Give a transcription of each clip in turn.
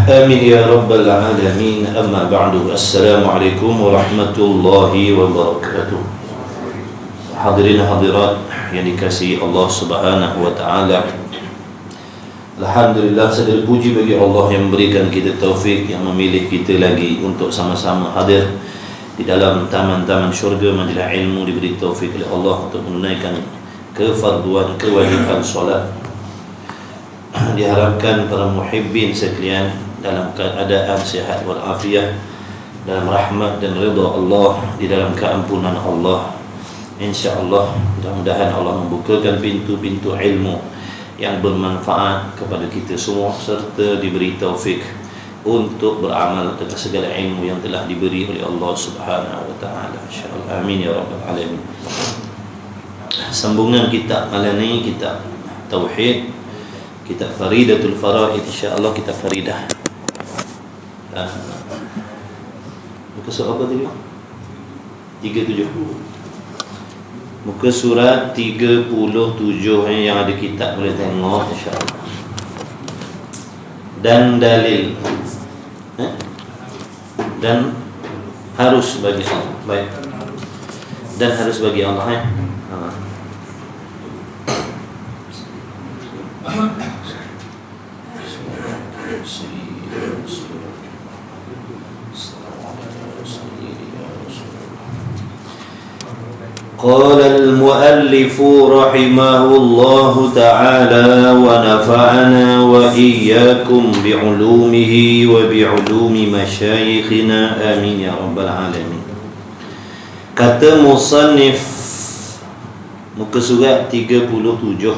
Amin ya rabbal alamin. Amma ba'du. Assalamualaikum warahmatullahi wabarakatuh. Hadirin hadirat yang dikasihi Allah Subhanahu wa taala. Alhamdulillah, segala puji bagi Allah yang memberikan kita taufik, yang memilih kita lagi untuk sama-sama hadir di dalam taman-taman syurga majlis ilmu, diberi taufik oleh Allah untuk menunaikan kefarduan kewajiban solat. Diharapkan para muhibbin sekalian dalam keadaan sihat wal afiat, dalam rahmat dan ridha Allah, di dalam keampunan Allah. InsyaAllah mudah-mudahan Allah membukakan pintu-pintu ilmu yang bermanfaat kepada kita semua, serta diberi taufik untuk beramal dengan segala ilmu yang telah diberi oleh Allah Subhanahu wa taala. InsyaAllah. Amin ya rabbal alamin. Sambungan kitab malam ini, kitab tauhid, kitab Faridatul Faraid, insya-Allah kitab Faridah. Muka surat apa tadi? 37. Muka surat 37 yang ada kitab, boleh tengok insya-Allah. Dan dalil. Dan harus bagi Allah. Baik. Dan harus bagi Allah, ya. قال المؤلف رحمه الله تعالى ونفعنا وإياكم بعلومه وبعلوم مشايخنا آمين يا رب العالمين. Kata musannif, muka surat 37,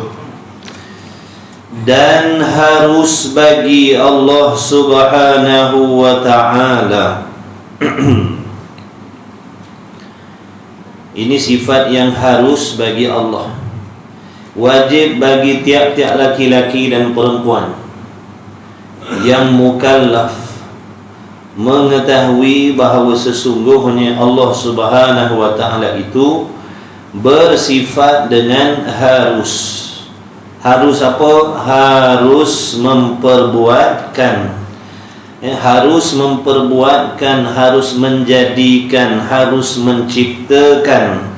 dan harus bagi Allah Subhanahu wa ta'ala. Ini sifat yang harus bagi Allah, wajib bagi tiap-tiap laki-laki dan perempuan yang mukallaf mengetahui bahawa sesungguhnya Allah Subhanahu wa ta'ala itu bersifat dengan harus. Harus apa? Harus memperbuatkan, harus memperbuatkan, harus menjadikan, harus menciptakan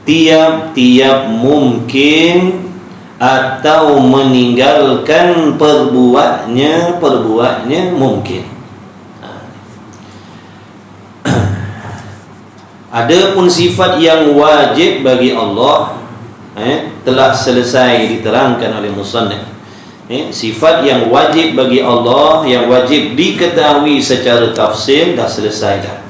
tiap-tiap mungkin atau meninggalkan perbuatnya mungkin. Adapun sifat yang wajib bagi Allah telah selesai diterangkan oleh musannif. Sifat yang wajib bagi Allah, yang wajib diketahui secara tafsil, dah selesai dah.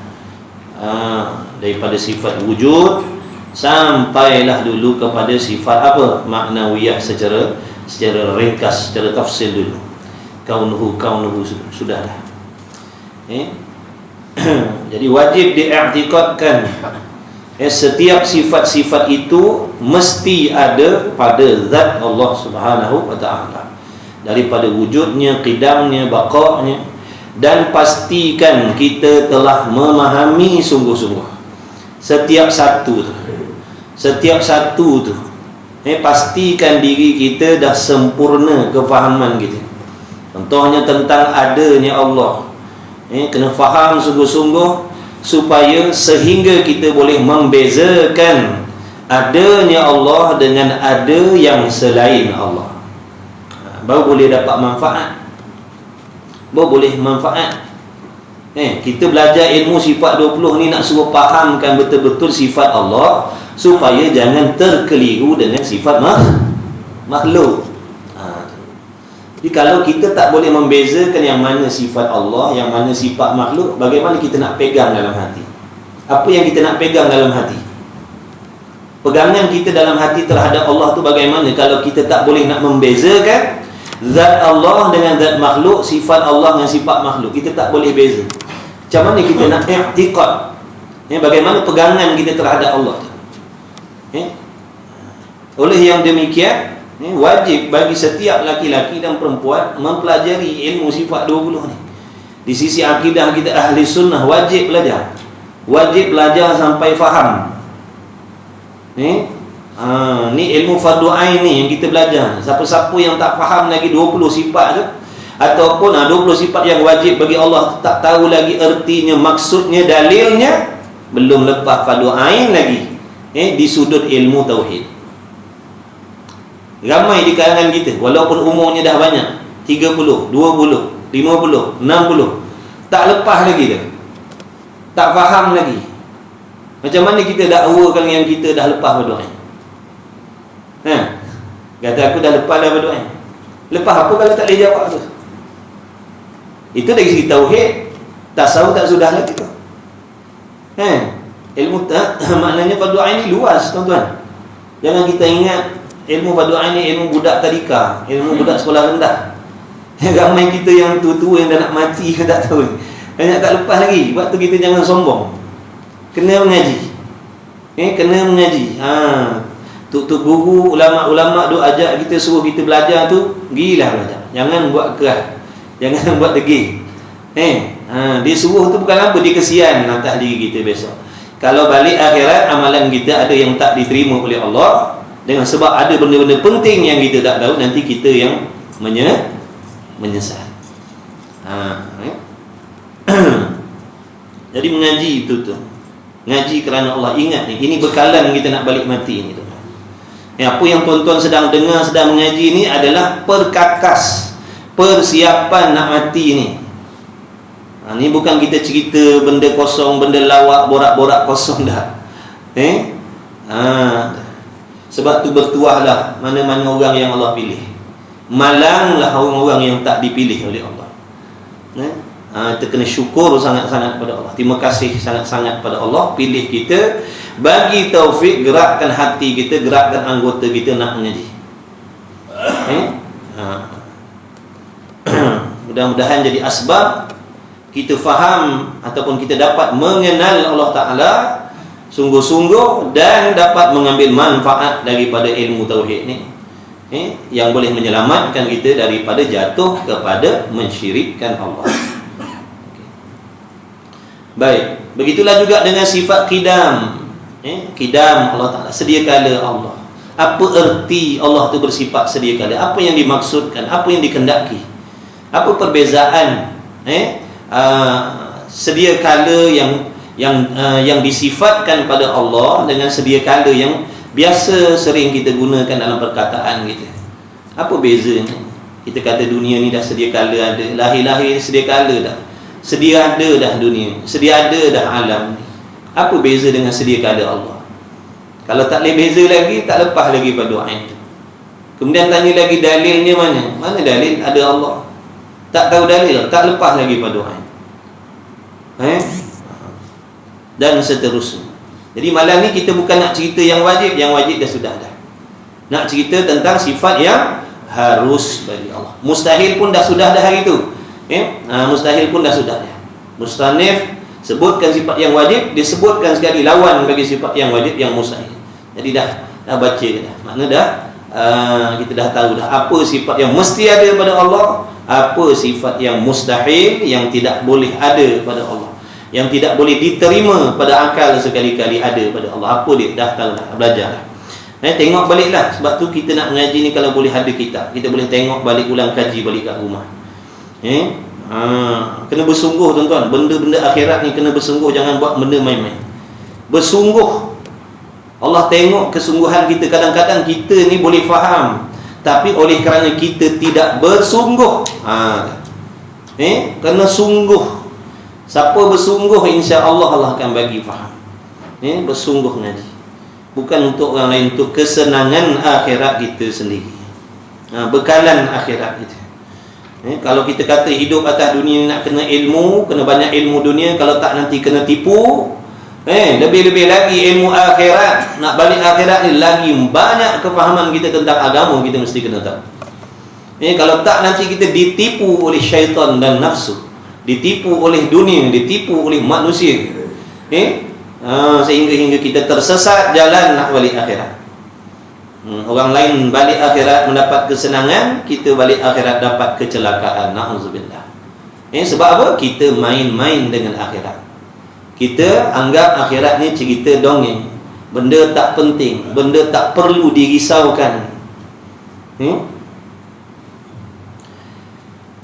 Daripada sifat wujud sampailah dulu kepada sifat apa? Maknawiyah secara ringkas, secara tafsil dulu. Kaunuhu sudah dah. Jadi wajib diiktikadkan. Setiap sifat-sifat itu mesti ada pada zat Allah Subhanahu wa ta'ala, daripada wujudnya, qidamnya, baqa'nya. Dan pastikan kita telah memahami sungguh-sungguh setiap satu tu. Pastikan diri kita dah sempurna kefahaman kita. Contohnya tentang adanya Allah, kena faham sungguh-sungguh, supaya sehingga kita boleh membezakan adanya Allah dengan ada yang selain Allah. Baru boleh dapat manfaat, baru boleh manfaat. Kita belajar ilmu sifat 20 ni nak suruh fahamkan betul-betul sifat Allah, supaya jangan terkeliru dengan sifat makhluk. Jadi kalau kita tak boleh membezakan yang mana sifat Allah, yang mana sifat makhluk, bagaimana kita nak pegang dalam hati? Apa yang kita nak pegang dalam hati? Pegangan kita dalam hati terhadap Allah tu bagaimana kalau kita tak boleh nak membezakan zat Allah dengan zat makhluk, sifat Allah dengan sifat makhluk? Kita tak boleh beza. Macam mana kita nak i'tiqad? Bagaimana pegangan kita terhadap Allah tu? Oleh yang demikian, wajib bagi setiap laki-laki dan perempuan mempelajari ilmu sifat 20 ni. Di sisi akidah kita ahli sunnah wajib belajar. Wajib belajar sampai faham. Ni ilmu fardu ain ni yang kita belajar. Siapa-siapa yang tak faham lagi 20 sifat tu, ataupun 20 sifat yang wajib bagi Allah tak tahu lagi ertinya, maksudnya, dalilnya, belum lepas fardu ain lagi di sudut ilmu tauhid. Ramai di kalangan kita walaupun umurnya dah banyak, 30, 20, 50, 60, tak lepas lagi dah, tak faham lagi. Macam mana kita dakwakan yang kita dah lepas fardu ain? Kata aku dah lepas dah fardu ain. Lepas apa kalau tak boleh jawab tu? Itu dari segi tauhid, tasawuf tak sudah lagi tu. Ilmu maknanya fardu ain ni luas, tuan-tuan. Jangan kita ingat ilmu fardu ain ni ilmu budak tadika, ilmu budak sekolah rendah. Ramai kita yang tua-tua yang dah nak mati ke tak tahu. Banyak tak lepas lagi. Sebab tu kita jangan sombong. Kena mengaji. Kena mengaji. Tuk guru, ulama-ulama duk ajak kita, suruh kita belajar tu, gilah belajar. Jangan buat keras. Jangan buat degil. Dia suruh tu bukan apa, dia kesian atas diri kita besok. Kalau balik akhirat, amalan kita ada yang tak diterima oleh Allah, dengan sebab ada benda-benda penting yang kita tak tahu, nanti kita yang menyesal. Jadi mengaji itu tu. Ngaji kerana Allah. Ingat ni, ini bekalan kita nak balik mati ni tu. Apa yang tuan-tuan sedang dengar, sedang mengaji ni adalah perkakas persiapan nak mati ni. Ni bukan kita cerita benda kosong, benda lawak, borak-borak kosong dah. Sebab tu bertuahlah mana-mana orang yang Allah pilih. Malanglah orang-orang yang tak dipilih oleh Allah. Kita kena syukur sangat-sangat pada Allah. Terima kasih sangat-sangat pada Allah pilih kita, bagi taufik, gerakkan hati kita, gerakkan anggota kita nak mengaji. Mudah-mudahan jadi asbab kita faham ataupun kita dapat mengenal Allah Ta'ala sungguh-sungguh dan dapat mengambil manfaat daripada ilmu tauhid ni, yang boleh menyelamatkan kita daripada jatuh kepada mensyirikkan Allah. Baik, begitulah juga dengan sifat qidam. Qidam Allah Ta'ala, sedia kala Allah. Apa erti Allah tu bersifat sedia kala? Apa yang dimaksudkan? Apa yang dikehendaki? Apa perbezaan sedia kala yang disifatkan pada Allah dengan sedia kala yang biasa sering kita gunakan dalam perkataan kita? Apa bezanya? Kita kata dunia ni dah sedia kala ada, lahir-lahir sedia kala dah, sedia ada dah dunia, sedia ada dah alam ni. Apa beza dengan sedia kala Allah? Kalau tak boleh beza lagi, tak lepas lagi pada doa itu. Kemudian tanya lagi dalilnya mana? Mana dalil? Ada Allah. Tak tahu dalil, tak lepas lagi pada doa. Dan seterusnya. Jadi malam ni kita bukan nak cerita yang wajib dah sudah dah. Nak cerita tentang sifat yang harus bagi Allah. Mustahil pun dah sudah dah hari tu. Mustahil pun dah sudah dah. Mustanif sebutkan sifat yang wajib, disebutkan sekali lawan bagi sifat yang wajib yang mustahil. Jadi dah baca dah. Makna dah kita dah tahu dah apa sifat yang mesti ada pada Allah, apa sifat yang mustahil yang tidak boleh ada pada Allah, yang tidak boleh diterima pada akal sekali-kali ada pada Allah. Apa dia? Dah tahu dah, belajar dah. Tengok baliklah. Sebab tu kita nak mengaji ni kalau boleh ada kitab, kita boleh tengok balik, ulang kaji balik kat rumah. Kena bersungguh tuan-tuan. Benda-benda akhirat ni kena bersungguh, jangan buat benda main-main. Bersungguh. Allah tengok kesungguhan kita. Kadang-kadang kita ni boleh faham, tapi oleh kerana kita tidak bersungguh, kena sungguh. Siapa bersungguh, insya-Allah Allah akan bagi faham. Bersungguh ngaji. Bukan untuk orang lain, untuk kesenangan akhirat kita sendiri. Bekalan akhirat kita. Kalau kita kata hidup atas dunia ni nak kena ilmu, kena banyak ilmu dunia, kalau tak nanti kena tipu. Lebih-lebih lagi ilmu akhirat, nak balik akhirat ni lagi banyak kefahaman kita tentang agama kita mesti kena tahu. Kalau tak nanti kita ditipu oleh syaitan dan nafsu, ditipu oleh dunia, ditipu oleh manusia, sehingga kita tersesat jalan nak balik akhirat. Orang lain balik akhirat mendapat kesenangan, kita balik akhirat dapat kecelakaan. Na'udzubillah. Sebab apa? Kita main-main dengan akhirat. Kita anggap akhirat ni cerita dongeng, benda tak penting, benda tak perlu dirisaukan.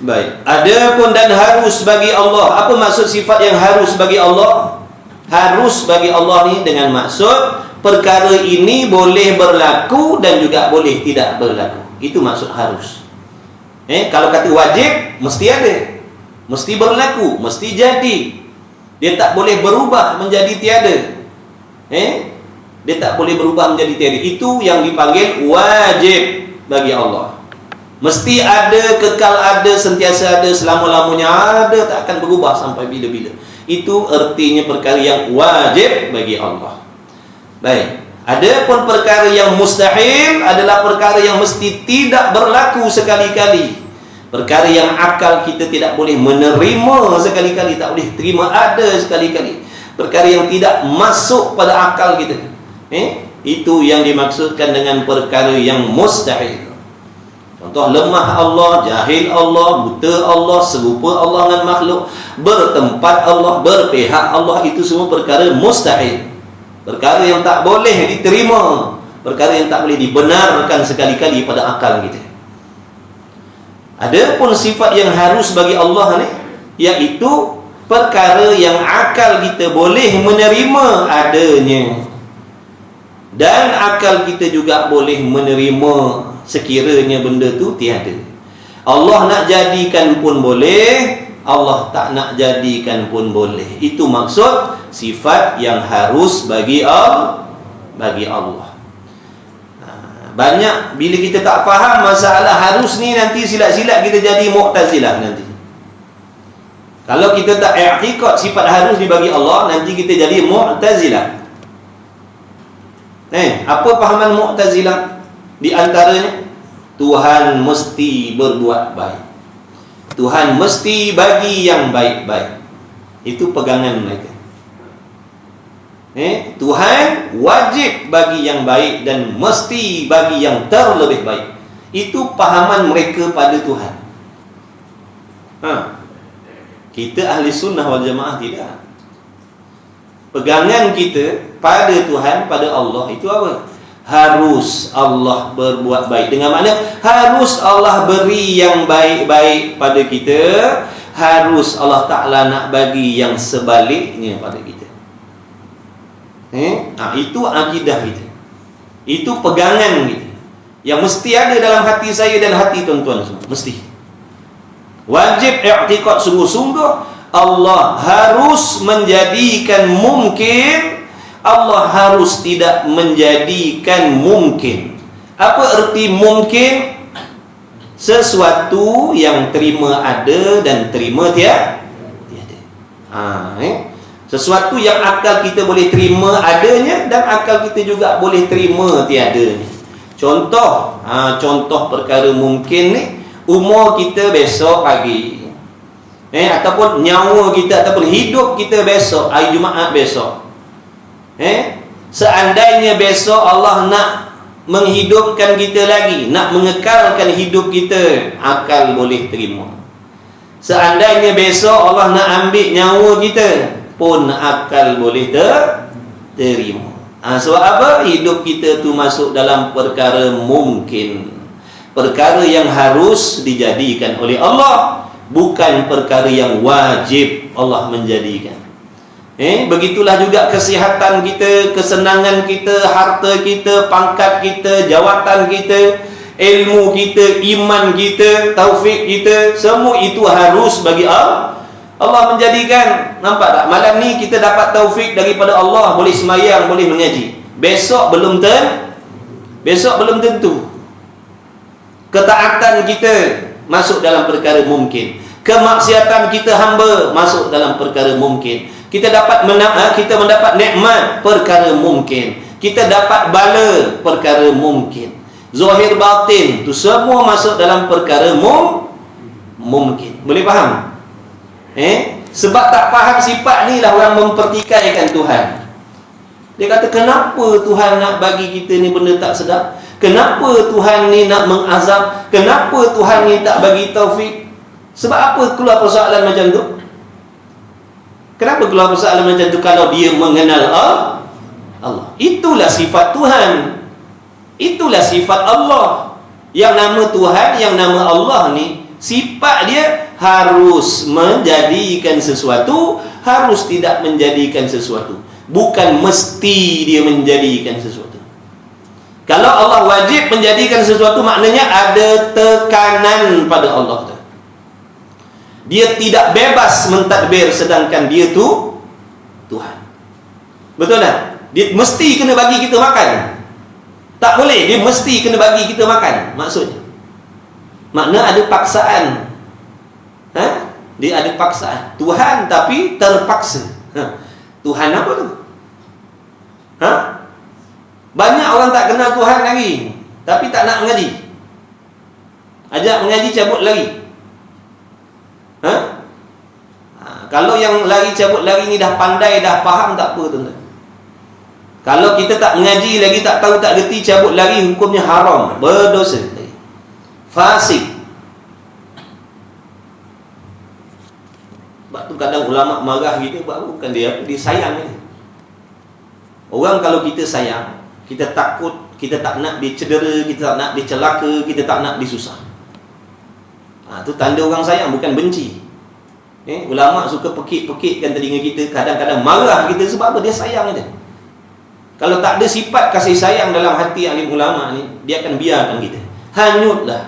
Baik. Adapun dan harus bagi Allah. Apa maksud sifat yang harus bagi Allah? Harus bagi Allah ni dengan maksud perkara ini boleh berlaku dan juga boleh tidak berlaku. Itu maksud harus. Kalau kata wajib, mesti ada, mesti berlaku, mesti jadi. Dia tak boleh berubah menjadi tiada. Dia tak boleh berubah menjadi tiada. Itu yang dipanggil wajib bagi Allah. Mesti ada, kekal ada, sentiasa ada, selama-lamanya ada, tak akan berubah sampai bila-bila. Itu artinya perkara yang wajib bagi Allah. Baik. Adapun perkara yang mustahil adalah perkara yang mesti tidak berlaku sekali-kali. Perkara yang akal kita tidak boleh menerima sekali-kali, tak boleh terima ada sekali-kali. Perkara yang tidak masuk pada akal kita. Itu yang dimaksudkan dengan perkara yang mustahil. Contoh, lemah Allah, jahil Allah, buta Allah, serupa Allah dengan makhluk, bertempat Allah, berpihak Allah, itu semua perkara mustahil. Perkara yang tak boleh diterima, perkara yang tak boleh dibenarkan sekali-kali pada akal kita. Adapun sifat yang harus bagi Allah ni, iaitu perkara yang akal kita boleh menerima adanya, dan akal kita juga boleh menerima sekiranya benda tu tiada. Allah nak jadikan pun boleh, Allah tak nak jadikan pun boleh. Itu maksud sifat yang harus bagi Allah. Banyak bila kita tak faham masalah harus ni, nanti silat-silat kita jadi Mu'tazilah nanti. Kalau kita tak i'tiqad sifat harus dibagi Allah, nanti kita jadi Mu'tazilah. Apa pahaman Mu'tazilah? Di antaranya, Tuhan mesti berbuat baik, Tuhan mesti bagi yang baik-baik. Itu pegangan mereka. Tuhan wajib bagi yang baik dan mesti bagi yang terlebih baik. Itu pahaman mereka pada Tuhan. Kita ahli sunnah wal jamaah tidak. Pegangan kita pada Tuhan, pada Allah, itu apa? Harus Allah berbuat baik. Dengan makna harus Allah beri yang baik-baik pada kita, harus Allah Ta'ala nak bagi yang sebaliknya pada kita. Itu akidah kita, itu pegangan kita, yang mesti ada dalam hati saya dan hati tuan-tuan semua. Mesti wajib i'tiqad sungguh-sungguh Allah harus menjadikan mungkin, Allah harus tidak menjadikan mungkin. Apa erti mungkin? Sesuatu yang terima ada dan terima tiada. Sesuatu yang akal kita boleh terima adanya dan akal kita juga boleh terima tiada. Contoh, contoh perkara mungkin ni, umur kita besok pagi, ataupun nyawa kita, ataupun hidup kita besok, hari Jumaat besok. Seandainya besok Allah nak menghidupkan kita lagi, nak mengekalkan hidup kita, akal boleh terima. Seandainya besok Allah nak ambil nyawa kita, pun akal boleh terima. Sebab apa? Hidup kita tu masuk dalam perkara mungkin, perkara yang harus dijadikan oleh Allah, bukan perkara yang wajib Allah menjadikan. Begitulah juga kesihatan kita, kesenangan kita, harta kita, pangkat kita, jawatan kita, ilmu kita, iman kita, taufik kita, semua itu harus bagi Allah menjadikan. Nampak tak? Malam ni kita dapat taufik daripada Allah, boleh semayang, boleh mengaji. Besok belum tentu. Ketaatan kita masuk dalam perkara mungkin, kemaksiatan kita hamba masuk dalam perkara mungkin. Kita mendapat nikmat, perkara mungkin. Kita dapat bala, perkara mungkin. Zahir batin tu semua masuk dalam perkara mungkin. Boleh faham? Sebab tak faham sifat ni lah orang mempertikaikan Tuhan. Dia kata, kenapa Tuhan nak bagi kita ni benda tak sedap? Kenapa Tuhan ni nak mengazab? Kenapa Tuhan ni tak bagi taufik? Sebab apa keluar persoalan macam tu? Kenapa keluar persoalan macam tu kalau dia mengenal Allah? Itulah sifat Tuhan. Itulah sifat Allah. Yang nama Tuhan, yang nama Allah ni Sifat dia harus menjadikan sesuatu, harus tidak menjadikan sesuatu. Bukan mesti dia menjadikan sesuatu. Kalau Allah wajib menjadikan sesuatu, maknanya ada tekanan pada Allah. Dia tidak bebas mentadbir, sedangkan dia tu Tuhan. Betul tak? Dia mesti kena bagi kita makan. Tak boleh, dia mesti kena bagi kita makan. Maksudnya, makna ada paksaan. Dia ada paksaan. Tuhan tapi terpaksa. Tuhan apa tu? Banyak orang tak kenal Tuhan lagi, tapi tak nak mengaji. Ajak mengaji, cabut lagi. Kalau yang lari cabut lari ni dah pandai, dah faham, tak apa tuan-tuan. Kalau kita tak mengaji lagi, tak tahu, tak gerti, cabut lari, hukumnya haram, berdosa, fasik. Sebab tu kadang ulama marah kita, bukan dia sayang kita. Orang kalau kita sayang, kita takut, kita tak nak dia cedera, kita tak nak dia celaka, kita tak nak dia susah. Tu tanda orang sayang, bukan benci. Ulama suka pekik-pekikkan telinga kita, kadang-kadang marah kita sebab apa? Dia sayang kita. Kalau tak ada sifat kasih sayang dalam hati alim ulama ni, dia akan biarkan kita. Hanyutlah,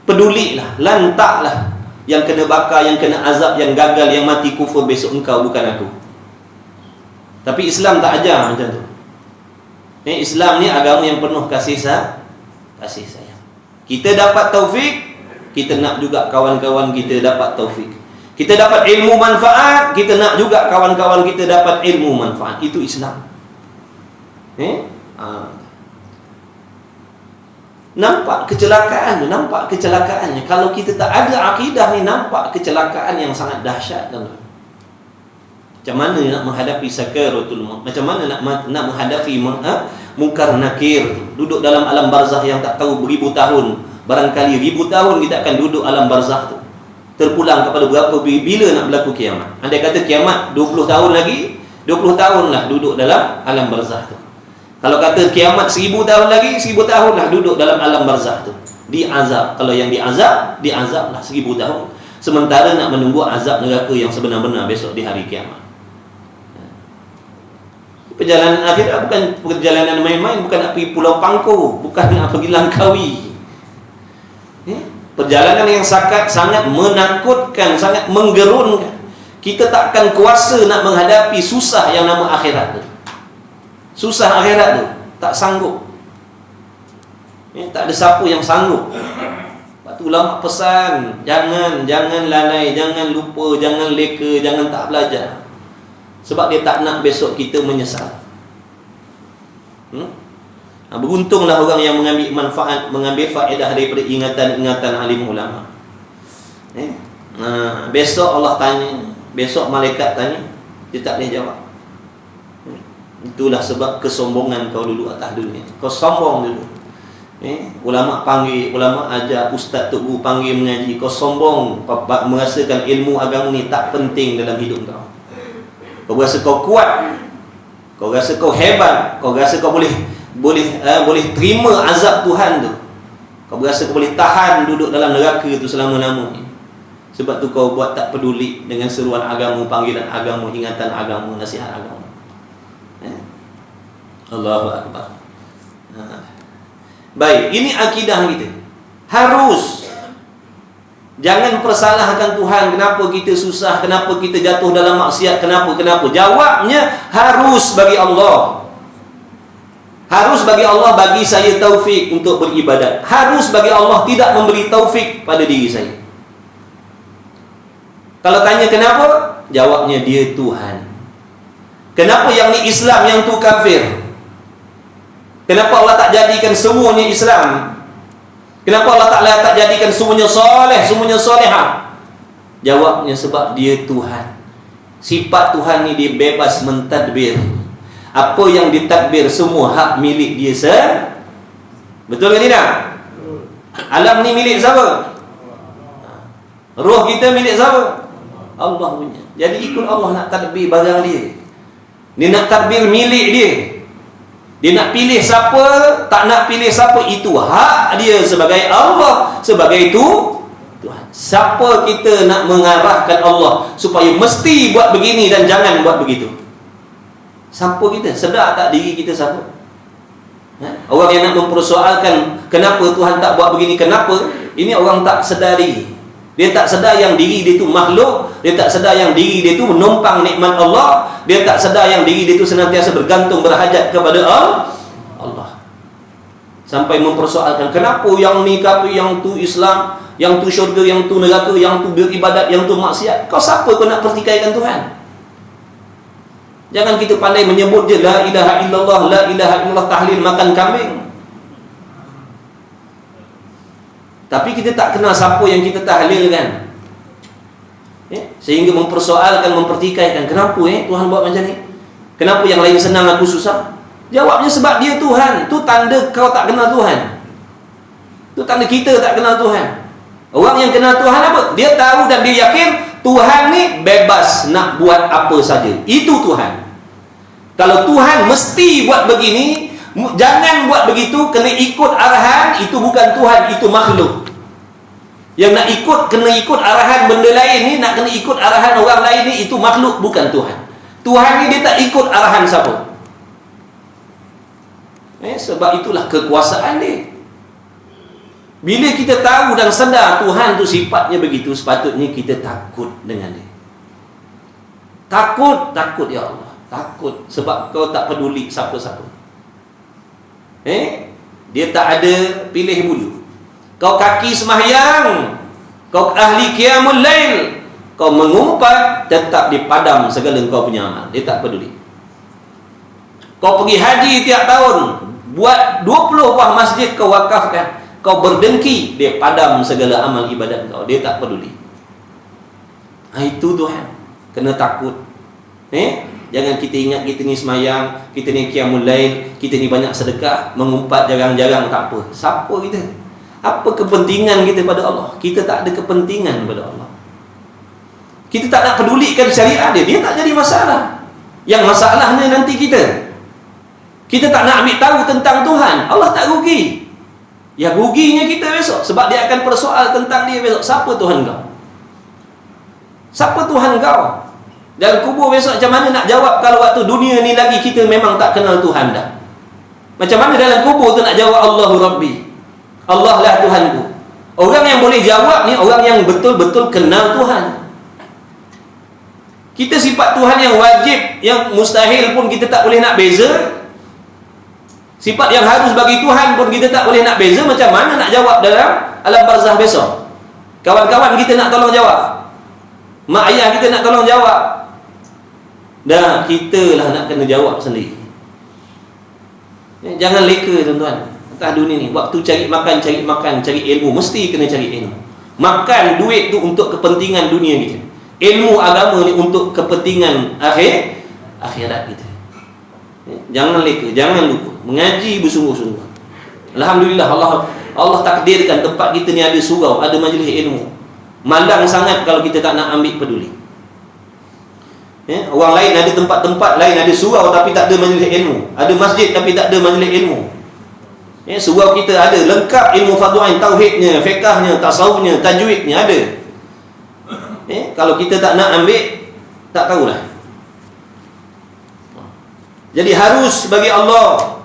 pedulilah, lantaklah. Yang kena bakar, yang kena azab, yang gagal, yang mati kufur besok engkau, bukan aku. Tapi Islam tak ajar macam tu. Islam ni agama yang penuh kasih sayang. Kita dapat taufik, kita nak juga kawan-kawan kita dapat taufik. Kita dapat ilmu manfaat, kita nak juga kawan-kawan kita dapat ilmu manfaat. Itu Islam. Nampak kecelakaannya. Kalau kita tak ada akidah ni, nampak kecelakaan yang sangat dahsyat. Macam mana nak menghadapi sakaratul maut? Macam mana nak menghadapi mungkar nakir? Duduk dalam alam barzah yang tak tahu beribu tahun. Barangkali ribu tahun kita akan duduk alam barzah tu. Terpulang kepada bila nak berlaku kiamat. Andai kata kiamat 20 tahun lagi, 20 tahun lah duduk dalam alam barzah tu. Kalau kata kiamat 1000 tahun lagi, 1000 tahun lah duduk dalam alam barzah tu. Diazab. Kalau yang diazab lah 1000 tahun. Sementara nak menunggu azab neraka yang sebenar-benar besok di hari kiamat. Perjalanan akhirat bukan perjalanan main-main, bukan nak pergi Pulau Pangkor, bukan nak pergi Langkawi. Perjalanan yang sangat menakutkan, sangat menggerunkan. Kita tak akan kuasa nak menghadapi susah yang nama akhirat tu. Susah akhirat tu, tak sanggup. Tak ada siapa yang sanggup. Lepas tu ulama pesan, jangan lalai, jangan lupa, jangan leka, jangan tak belajar. Sebab dia tak nak besok kita menyesal. Beruntunglah orang yang mengambil manfaat, mengambil faedah daripada ingatan-ingatan alim ulama. Besok Allah tanya, besok malaikat tanya, dia tak boleh jawab. Itulah sebab kesombongan kau dulu atas dunia. Kau sombong dulu. Ulama panggil, ulama ajar, ustaz tok guru panggil mengaji, kau sombong, merasakan ilmu agama ni tak penting dalam hidup kau. Kau rasa kau kuat, kau rasa kau hebat, kau rasa kau boleh terima azab Tuhan tu. Kau rasa kau boleh tahan duduk dalam neraka tu selama-lamanya. Sebab tu kau buat tak peduli dengan seruan agama, panggilan agama, ingatan agama, nasihat agama. Allahu Akbar. Baik, ini akidah kita. Harus. Jangan persalahkan Tuhan, kenapa kita susah, kenapa kita jatuh dalam maksiat, kenapa. Jawabnya harus bagi Allah. Harus bagi Allah bagi saya taufik untuk beribadat. Harus bagi Allah tidak memberi taufik pada diri saya. Kalau tanya kenapa? Jawabnya dia Tuhan. Kenapa yang ni Islam, yang tu kafir? Kenapa Allah tak jadikan semuanya Islam? Kenapa Allah Ta'ala tak jadikan semuanya soleh, semuanya solehah? Jawabnya sebab dia Tuhan. Sifat Tuhan ni dia bebas mentadbir. Apa yang ditadbir semua hak milik dia Betul ke tidak? Alam ni milik siapa? Roh kita milik siapa? Allah punya. Jadi ikut Allah nak tadbir barang dia. Dia nak tadbir milik dia. Dia nak pilih siapa, tak nak pilih siapa, itu hak dia sebagai Allah, sebagai Tuhan. Siapa kita nak mengarahkan Allah supaya mesti buat begini dan jangan buat begitu? Siapa kita? Sedar tak diri kita siapa? Orang yang nak mempersoalkan kenapa Tuhan tak buat begini, kenapa? Ini orang tak sedar diri. Dia tak sedar yang diri dia tu makhluk. Dia tak sedar yang diri dia tu menumpang nikmat Allah. Dia tak sedar yang diri dia tu senantiasa bergantung, berhajat kepada Allah. Sampai mempersoalkan kenapa yang ni kafir, yang tu Islam, yang tu syurga, yang tu neraka, yang tu beribadat, yang tu maksiat. Kau siapa kau nak pertikaikan Tuhan? Jangan kita pandai menyebut je la ilaha illallah, la ilaha illallah, tahlil makan kambing. Tapi kita tak kenal siapa yang kita tahlilkan. Sehingga mempersoalkan, mempertikaikan, kenapa Tuhan buat macam ni? Kenapa yang lain senang aku susah? Jawabnya sebab dia Tuhan. Tu tanda kau tak kenal Tuhan. Tu tanda kita tak kenal Tuhan. Orang yang kenal Tuhan apa? Dia tahu dan dia yakin Tuhan ni bebas nak buat apa saja. Itu Tuhan. Kalau Tuhan mesti buat begini, jangan buat begitu, kena ikut arahan, itu bukan Tuhan, itu makhluk. Yang nak ikut, kena ikut arahan benda lain ni, nak kena ikut arahan orang lain ni, itu makhluk, bukan Tuhan. Tuhan ni dia tak ikut arahan siapa. Sebab itulah kekuasaan dia. Bila kita tahu dan sedar Tuhan tu sifatnya begitu, sepatutnya kita takut dengan dia. Takut ya Allah. Takut sebab kau tak peduli siapa-siapa. Dia tak ada pilih bulu. Kau kaki sembahyang, kau ahli qiyamul lail, kau mengumpat, tetap dipadam segala kau punya amal. Dia tak peduli. Kau pergi haji tiap tahun, buat 20 buah masjid kau wakafkan, kau berdengki, dia padam segala amal ibadat kau. Dia tak peduli. Itu Tuhan. Kena takut. Jangan kita ingat kita ni semayang, kita ni qiyamul lail, kita ni banyak sedekah, mengumpat jarang-jarang, tak apa. Siapa kita? Apa kepentingan kita pada Allah? Kita tak ada kepentingan pada Allah. Kita tak nak pedulikan syariat dia, dia tak jadi masalah. Yang masalahnya nanti kita. Kita tak nak ambil tahu tentang Tuhan, Allah tak rugi. Ya ruginya kita besok, sebab dia akan persoal tentang dia besok. Siapa Tuhan kau? Siapa Tuhan kau? Dalam kubur besok macam mana nak jawab kalau waktu dunia ni lagi kita memang tak kenal Tuhan dah? Macam mana dalam kubur tu nak jawab Allahu Rabbi? Allah lah Tuhanku. Orang yang boleh jawab ni orang yang betul-betul kenal Tuhan. Kita sifat Tuhan yang wajib, yang mustahil pun kita tak boleh nak beza. Sifat yang harus bagi Tuhan pun kita tak boleh nak beza. Macam mana nak jawab dalam alam barzah besok? Kawan-kawan kita nak tolong jawab, mak ayah kita nak tolong jawab, dah kita lah nak kena jawab sendiri. Jangan leka tuan-tuan. Atas dunia ni, waktu cari makan, cari ilmu, mesti kena cari ilmu. Makan duit tu untuk kepentingan dunia kita. Ilmu agama ni untuk kepentingan akhirat kita. Jangan leka, jangan lupa mengaji bersungguh-sungguh. Alhamdulillah Allah takdirkan tempat kita ni ada surau, ada majlis ilmu. Malang sangat kalau kita tak nak ambil peduli. Orang lain ada tempat-tempat lain, ada surau tapi tak ada majlis ilmu, ada masjid tapi tak ada majlis ilmu. Surau kita ada lengkap ilmu fardu ain, tauhidnya, fiqahnya, tasawufnya, tajwidnya ada. Kalau kita tak nak ambil, tak tahulah. Jadi harus bagi Allah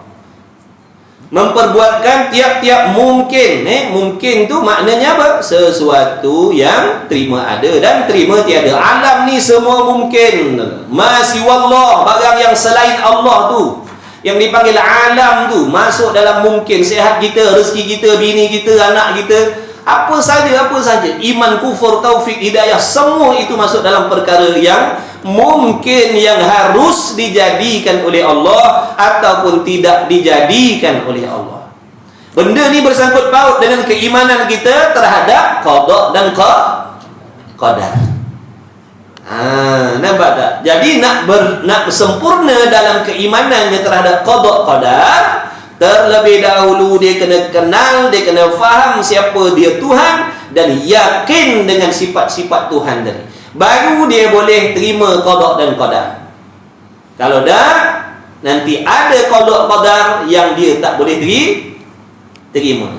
memperbuatkan tiap-tiap mungkin. Mungkin tu maknanya apa? Sesuatu yang terima ada dan terima tiada. Alam ni semua mungkin. Masih wallah, barang yang selain Allah tu, yang dipanggil alam tu, masuk dalam mungkin. Sihat kita, rezeki kita, bini kita, anak kita, apa saja, iman, kufur, taufik, hidayah, semua itu masuk dalam perkara yang mungkin, yang harus dijadikan oleh Allah ataupun tidak dijadikan oleh Allah. Benda ni bersangkut paut dengan keimanan kita terhadap qada dan qadar. Nampak tak? Jadi nak sempurna dalam keimanannya terhadap qada qadar, terlebih dahulu dia kena kenal, dia kena faham siapa dia Tuhan dan yakin dengan sifat-sifat Tuhan tadi. Baru dia boleh terima qada dan qadar. Kalau dah, nanti ada qada qadar yang dia tak boleh terima.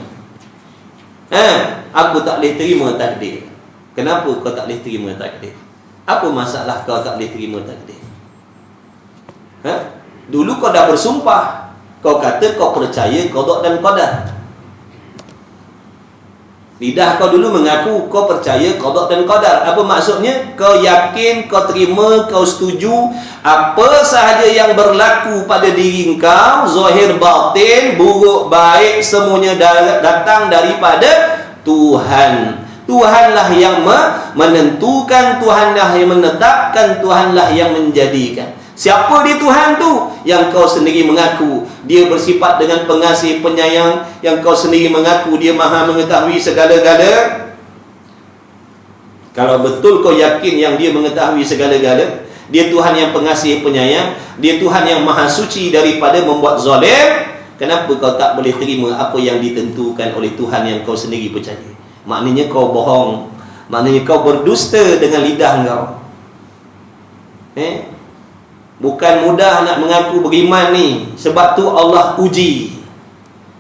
Aku tak boleh terima takdir. Kenapa kau tak boleh terima takdir? Apa masalah kau tak boleh terima takdir? Dulu kau dah bersumpah, kau kata kau percaya qada dan qadar. Lidah kau dulu mengaku kau percaya qada dan qadar. Apa maksudnya? Kau yakin, kau terima, kau setuju apa sahaja yang berlaku pada diri kau, zahir batin, buruk baik, semuanya datang daripada Tuhan. Tuhanlah yang menentukan, Tuhanlah yang menetapkan, Tuhanlah yang menjadikan. Siapa dia Tuhan tu? Yang kau sendiri mengaku dia bersifat dengan pengasih penyayang, yang kau sendiri mengaku dia maha mengetahui segala-gala. Kalau betul kau yakin yang dia mengetahui segala-gala, dia Tuhan yang pengasih penyayang, dia Tuhan yang maha suci daripada membuat zalim, kenapa kau tak boleh terima apa yang ditentukan oleh Tuhan yang kau sendiri percaya? Maknanya kau bohong, maknanya kau berdusta dengan lidah kau. Bukan mudah nak mengaku beriman ni. Sebab tu Allah uji.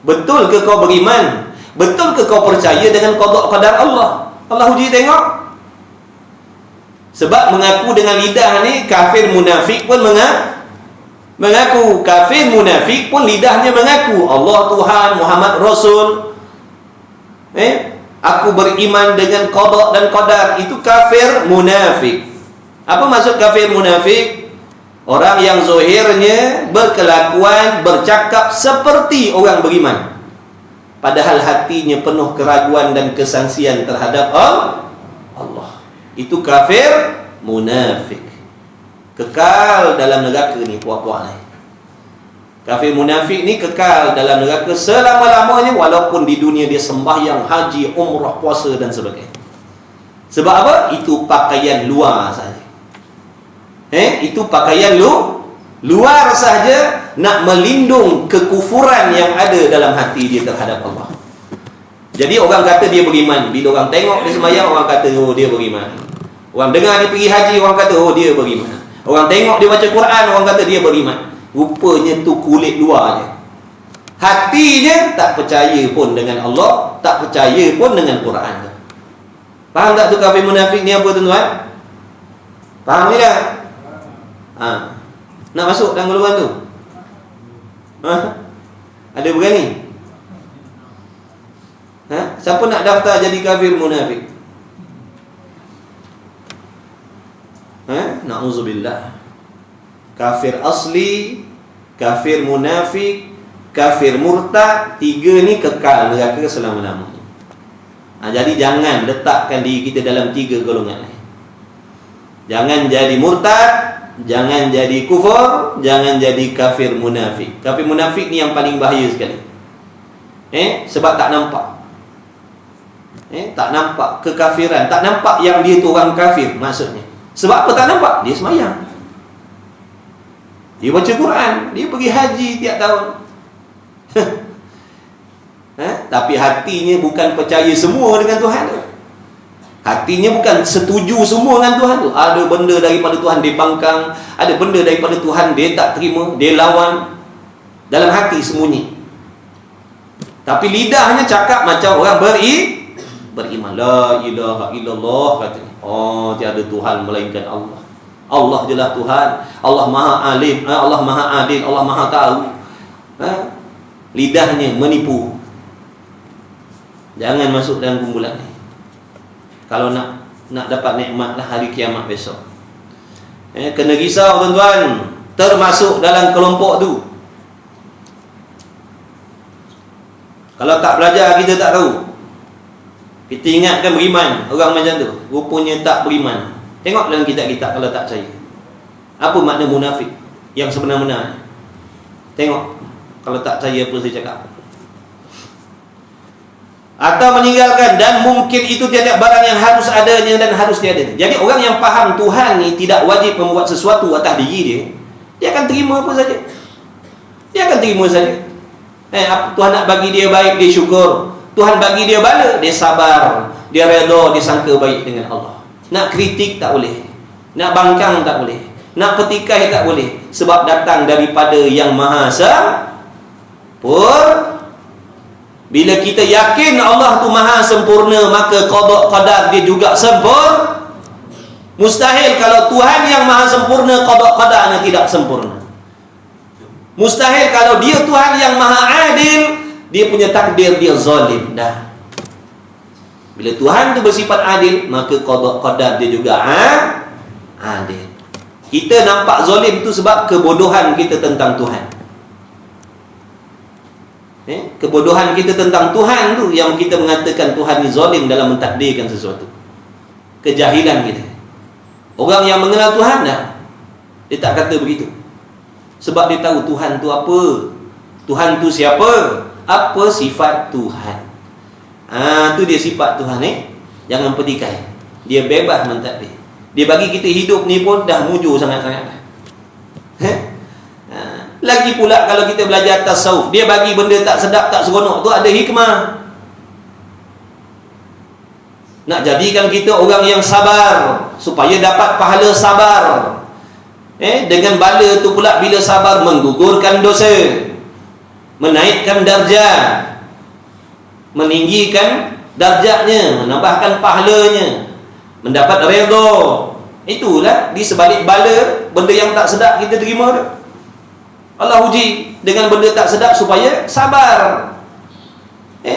Betul ke kau beriman? Betul ke kau percaya dengan qada qadar Allah? Allah uji tengok. Sebab mengaku dengan lidah ni, kafir munafik pun mengaku. Kafir munafik pun lidahnya mengaku Allah Tuhan, Muhammad Rasul. Aku beriman dengan qada dan qadar. Itu kafir munafik. Apa maksud kafir munafik? Orang yang zahirnya berkelakuan, bercakap seperti orang beriman, padahal hatinya penuh keraguan dan kesangsian terhadap Allah. Itu kafir munafik. Kekal dalam neraka ni puak-puak ni. Kafir munafik ni kekal dalam neraka selama-lamanya, walaupun di dunia dia sembahyang, haji, umrah, puasa dan sebagainya. Sebab apa? Itu pakaian luar saja. Itu pakaian luar sahaja nak melindung kekufuran yang ada dalam hati dia terhadap Allah. Jadi orang kata dia beriman, bila orang tengok dia sembahyang, orang kata oh dia beriman. Orang dengar dia pergi haji, orang kata oh dia beriman. Orang tengok dia baca Quran, orang kata dia beriman. Rupanya tu kulit luar je. Hatinya tak percaya pun dengan Allah, tak percaya pun dengan Quran. Faham tak tu kafir munafik ni apa tuan-tuan? Faham tidak? Nak masuk dalam golongan tu? Ada berani? Siapa nak daftar jadi kafir munafik? Na'udzubillah. Kafir asli, kafir munafik, kafir murtad, tiga ni kekal neraka selama-lamanya. Jadi jangan letakkan diri kita dalam tiga golongan ni. Jangan jadi murtad, jangan jadi kufur, jangan jadi kafir munafik. Kafir munafik ni yang paling bahaya sekali. Sebab tak nampak. Tak nampak kekafiran, tak nampak yang dia tu orang kafir maksudnya. Sebab apa tak nampak? Dia semayang, dia baca Quran, dia pergi haji tiap tahun. Tapi hatinya bukan percaya semua dengan Tuhan tu. Hatinya bukan setuju semua dengan Tuhan tu. Ada benda daripada Tuhan dia bangkang, ada benda daripada Tuhan dia tak terima, dia lawan. Dalam hati sembunyi, tapi lidahnya cakap macam orang beriman. La ilaha illallah katanya. Oh, tiada Tuhan melainkan Allah. Allah jelah Tuhan. Allah maha alim, Allah maha adil, Allah maha tahu. Lidahnya menipu. Jangan masuk dalam kumpulan ni. Kalau nak dapat nikmatlah hari kiamat besok. Kena risau tuan-tuan, termasuk dalam kelompok tu. Kalau tak belajar kita tak tahu. Kita ingatkan beriman, orang macam tu rupanya tak beriman. Tengok dalam kitab-kitab kalau tak percaya. Apa makna munafik yang sebenar-benar? Tengok kalau tak percaya apa saya cakap. Atau meninggalkan, dan mungkin itu tiada barang yang harus adanya dan harus tiada. Jadi orang yang faham Tuhan ni tidak wajib membuat sesuatu atas diri dia akan terima apa saja. Dia akan terima saja. Tuhan nak bagi dia baik, dia syukur. Tuhan bagi dia bala, dia sabar, dia redha, dia sangka baik dengan Allah. Nak kritik tak boleh, nak bangkang tak boleh, nak petikai tak boleh, sebab datang daripada yang maha Bila kita yakin Allah tu maha sempurna, maka qada qadar dia juga sempurna. Mustahil kalau Tuhan yang maha sempurna, qada qadarnya tidak sempurna. Mustahil kalau dia Tuhan yang maha adil, dia punya takdir dia zalim. Dah. Bila Tuhan tu bersifat adil, maka qada qadar dia juga adil. Kita nampak zalim tu sebab kebodohan kita tentang Tuhan. Kebodohan kita tentang Tuhan tu yang kita mengatakan Tuhan ni zalim dalam mentakdirkan sesuatu. Kejahilan kita. Orang yang mengenal Tuhan dah, dia tak kata begitu. Sebab dia tahu Tuhan tu apa. Tuhan tu siapa? Apa sifat Tuhan? Tu dia sifat Tuhan ni. Jangan petikai. Dia bebas mentadbir. Dia bagi kita hidup ni pun dah mujur sangat-sangat dah. Lagi pula kalau kita belajar tasawuf, dia bagi benda tak sedap, tak seronok tu ada hikmah. Nak jadikan kita orang yang sabar, supaya dapat pahala sabar. Dengan bala tu pula bila sabar menggugurkan dosa, menaikkan darjat, meninggikan darjatnya, menambahkan pahalanya, mendapat redha. Itulah di sebalik bala, benda yang tak sedap kita terima tu. Allah uji dengan benda tak sedap supaya sabar.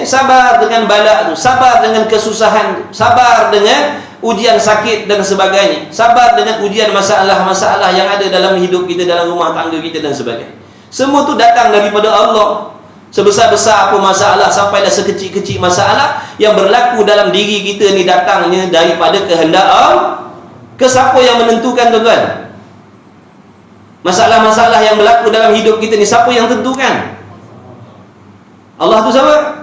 Sabar dengan bala tu, sabar dengan kesusahan, sabar dengan ujian sakit dan sebagainya, sabar dengan ujian masalah-masalah yang ada dalam hidup kita, dalam rumah tangga kita dan sebagainya. Semua tu datang daripada Allah. Sebesar-besar apa masalah, sampailah sekecil-kecil masalah yang berlaku dalam diri kita ni, datangnya daripada kehendak Allah. Ke siapa yang menentukan, tuan-tuan? Masalah-masalah yang berlaku dalam hidup kita ni, siapa yang tentukan? Allah tu siapa?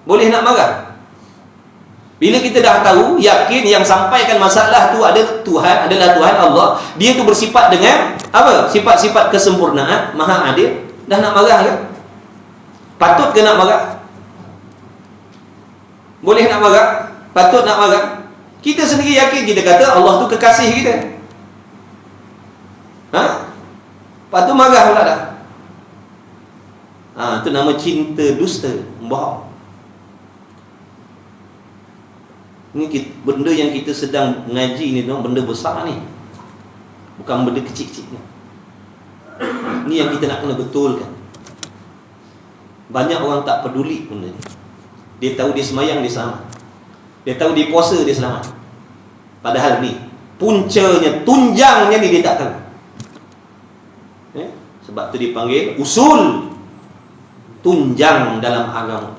Boleh nak marah? Bila kita dah tahu, yakin yang sampaikan masalah tu adalah Tuhan Allah, dia tu bersifat dengan apa? Sifat-sifat kesempurnaan, maha adil. Dah nak marah ke? Patut ke nak marah? Boleh nak marah? Patut nak marah? Kita sendiri yakin, kita kata Allah tu kekasih kita. Patut marah pula dah. Itu nama cinta dusta, bohong. Ini benda yang kita sedang mengaji ni, benda besar ni, bukan benda kecil-kecil ni. Ini yang kita nak kena betulkan. Banyak orang tak peduli benda ni. Dia tahu dia semayang, dia selamat. Dia tahu dia puasa, dia selamat. Padahal ni puncanya, tunjangnya ni dia tak tahu. Sebab tu dipanggil usul tunjang dalam agama.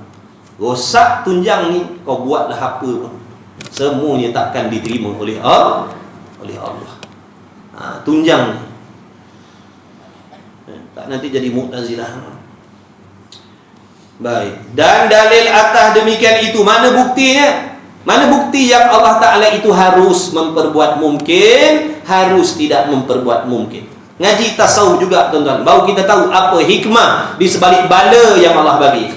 Rosak tunjang ni, kau buatlah apa pun, semuanya takkan diterima oleh Allah. Tunjang ni tak nanti jadi Mu'tazilah. Baik. Dan dalil atas demikian itu, mana buktinya? Mana bukti yang Allah Ta'ala itu harus memperbuat mungkin, harus tidak memperbuat mungkin? Ngaji tasawuf juga, tuan-tuan, baru kita tahu apa hikmah di sebalik bala yang Allah bagi.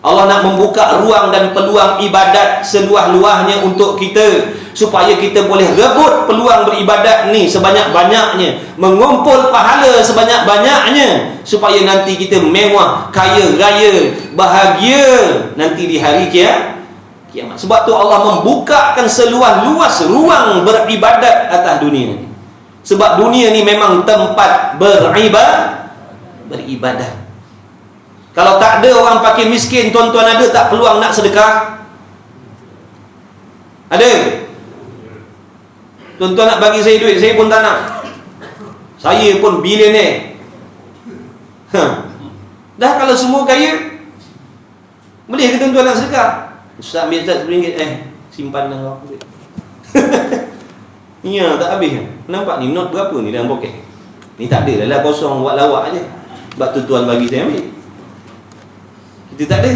Allah nak membuka ruang dan peluang ibadat seluah-luahnya untuk kita, supaya kita boleh rebut peluang beribadat ni sebanyak-banyaknya, mengumpul pahala sebanyak-banyaknya, supaya nanti kita mewah, kaya raya, bahagia nanti di hari kiamat. Sebab tu Allah membukakan seluas-luas ruang beribadat atas dunia ni. Sebab dunia ni memang tempat beribadat. Kalau tak ada orang fakir miskin, tuan-tuan, ada tak peluang nak sedekah? Ada? Tuan-tuan nak bagi saya duit, saya pun tak nak. Saya pun bilioner. Dah kalau semua kaya, boleh ke tuan-tuan nak sedekah? Ustaz ambil Ustaz RM1, simpan dalam duit. Ya, tak habis. Nampak ni, note berapa ni dalam poket? Ni tak ada, dah kosong, buat lawak aje. Sebab tuan bagi saya ambil. Kita tak ada.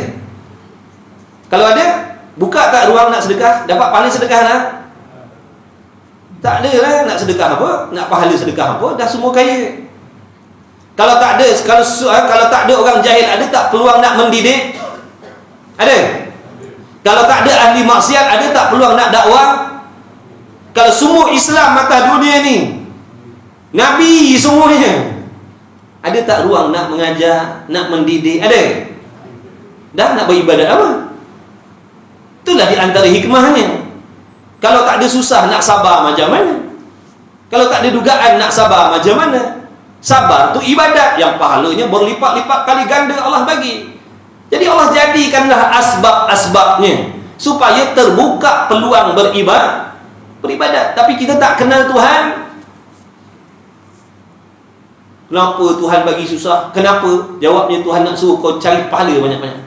Kalau ada, buka tak ruang nak sedekah? Dapat pahala sedekah nak? Tak ada lah. Nak sedekah apa? Nak pahala sedekah apa? Dah semua kaya. Kalau tak ada, kalau tak ada orang jahil, ada tak peluang nak mendidik? Ada? Kalau tak ada ahli maksiat, ada tak peluang nak dakwah? Kalau semua Islam atas dunia ni Nabi semuanya. Ada tak ruang nak mengajar, nak mendidik? Ada? Dah nak beribadat apa? Itulah di antara hikmahnya. Kalau tak ada susah, nak sabar macam mana? Kalau tak ada dugaan, nak sabar macam mana? Sabar tu ibadat yang pahalanya berlipat-lipat kali ganda Allah bagi. Jadi Allah jadikanlah asbab-asbabnya supaya terbuka peluang beribadat. Tapi kita tak kenal Tuhan. Kenapa Tuhan bagi susah? Kenapa? Jawabnya Tuhan nak suruh kau cari pahala banyak-banyak.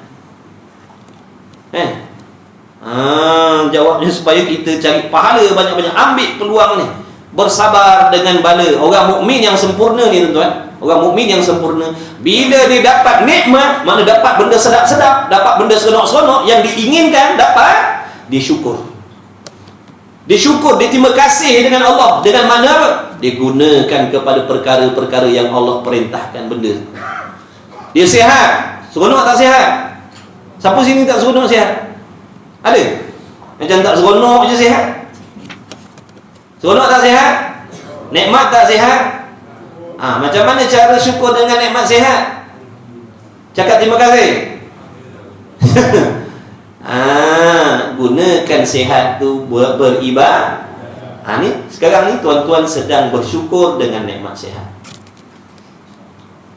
Jawabnya supaya kita cari pahala banyak-banyak. Ambil peluang ni. Bersabar dengan bala. Orang mukmin yang sempurna ni tuan-tuan, orang mukmin yang sempurna, bila dia dapat nikmat, mana dapat benda sedap-sedap, dapat benda seronok-seronok yang diinginkan, dapat, dia syukur. Dia syukur, dia terima kasih dengan Allah. Dengan mana apa? Dia gunakan kepada perkara-perkara yang Allah perintahkan benda. Dia sihat. Seronok tak sihat? Siapa sini tak seronok sihat? Ada? Macam tak seronok je sihat? Seronok tak sihat? Nikmat tak sihat? Macam mana cara syukur dengan nikmat sihat? Cakap terima kasih. Gunakan sihat tu buat beribadah. Ni sekarang ni tuan-tuan sedang bersyukur dengan nikmat sihat.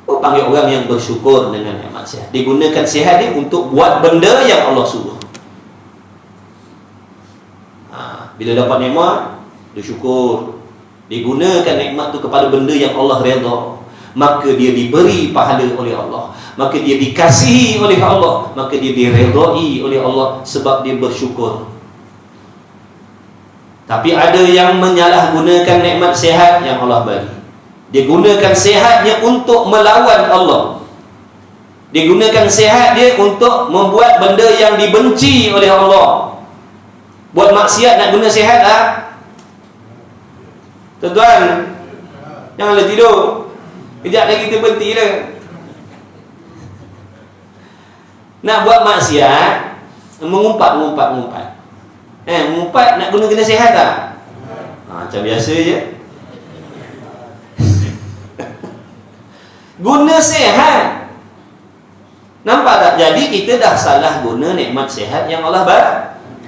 Panggil orang yang bersyukur dengan nikmat sihat. Digunakan sihat ni untuk buat benda yang Allah suruh. Bila dapat nikmat, dia syukur. Digunakan nikmat tu kepada benda yang Allah redha, maka dia diberi pahala oleh Allah, maka dia dikasihi oleh Allah, maka dia diredai oleh Allah sebab dia bersyukur. Tapi ada yang menyalahgunakan nikmat sihat yang Allah bagi. Dia gunakan sihatnya untuk melawan Allah. Dia gunakan sihat dia untuk membuat benda yang dibenci oleh Allah. Buat maksiat nak guna sihat lah. Tuan-tuan, janganlah tidur. Kejap lagi kita berhenti lah. Nak buat maksiat, mengumpat. Mengumpat nak guna sihat tak? Macam biasa je. Guna sihat. Nampak tak? Jadi kita dah salah guna nikmat sihat yang Allah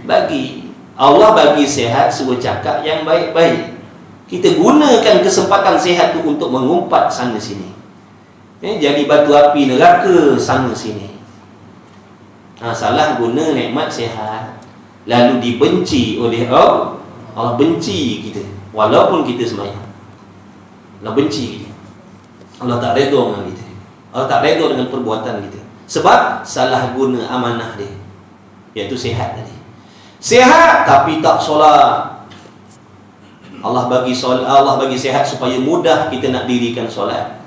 bagi. Allah bagi sihat suruh cakap yang baik-baik. Kita gunakan kesempatan sihat tu untuk mengumpat sana sini. Jadi batu api neraka sana sini. Salah guna nikmat sihat, lalu dibenci oleh Allah. Allah benci kita walaupun kita sembahyang. Allah benci kita. Allah tak redha dengan kita. Allah tak redha dengan perbuatan kita sebab salah guna amanah dia, iaitu sihat tadi. Sihat tapi tak solat. Allah bagi solat, Allah bagi sihat supaya mudah kita nak dirikan solat.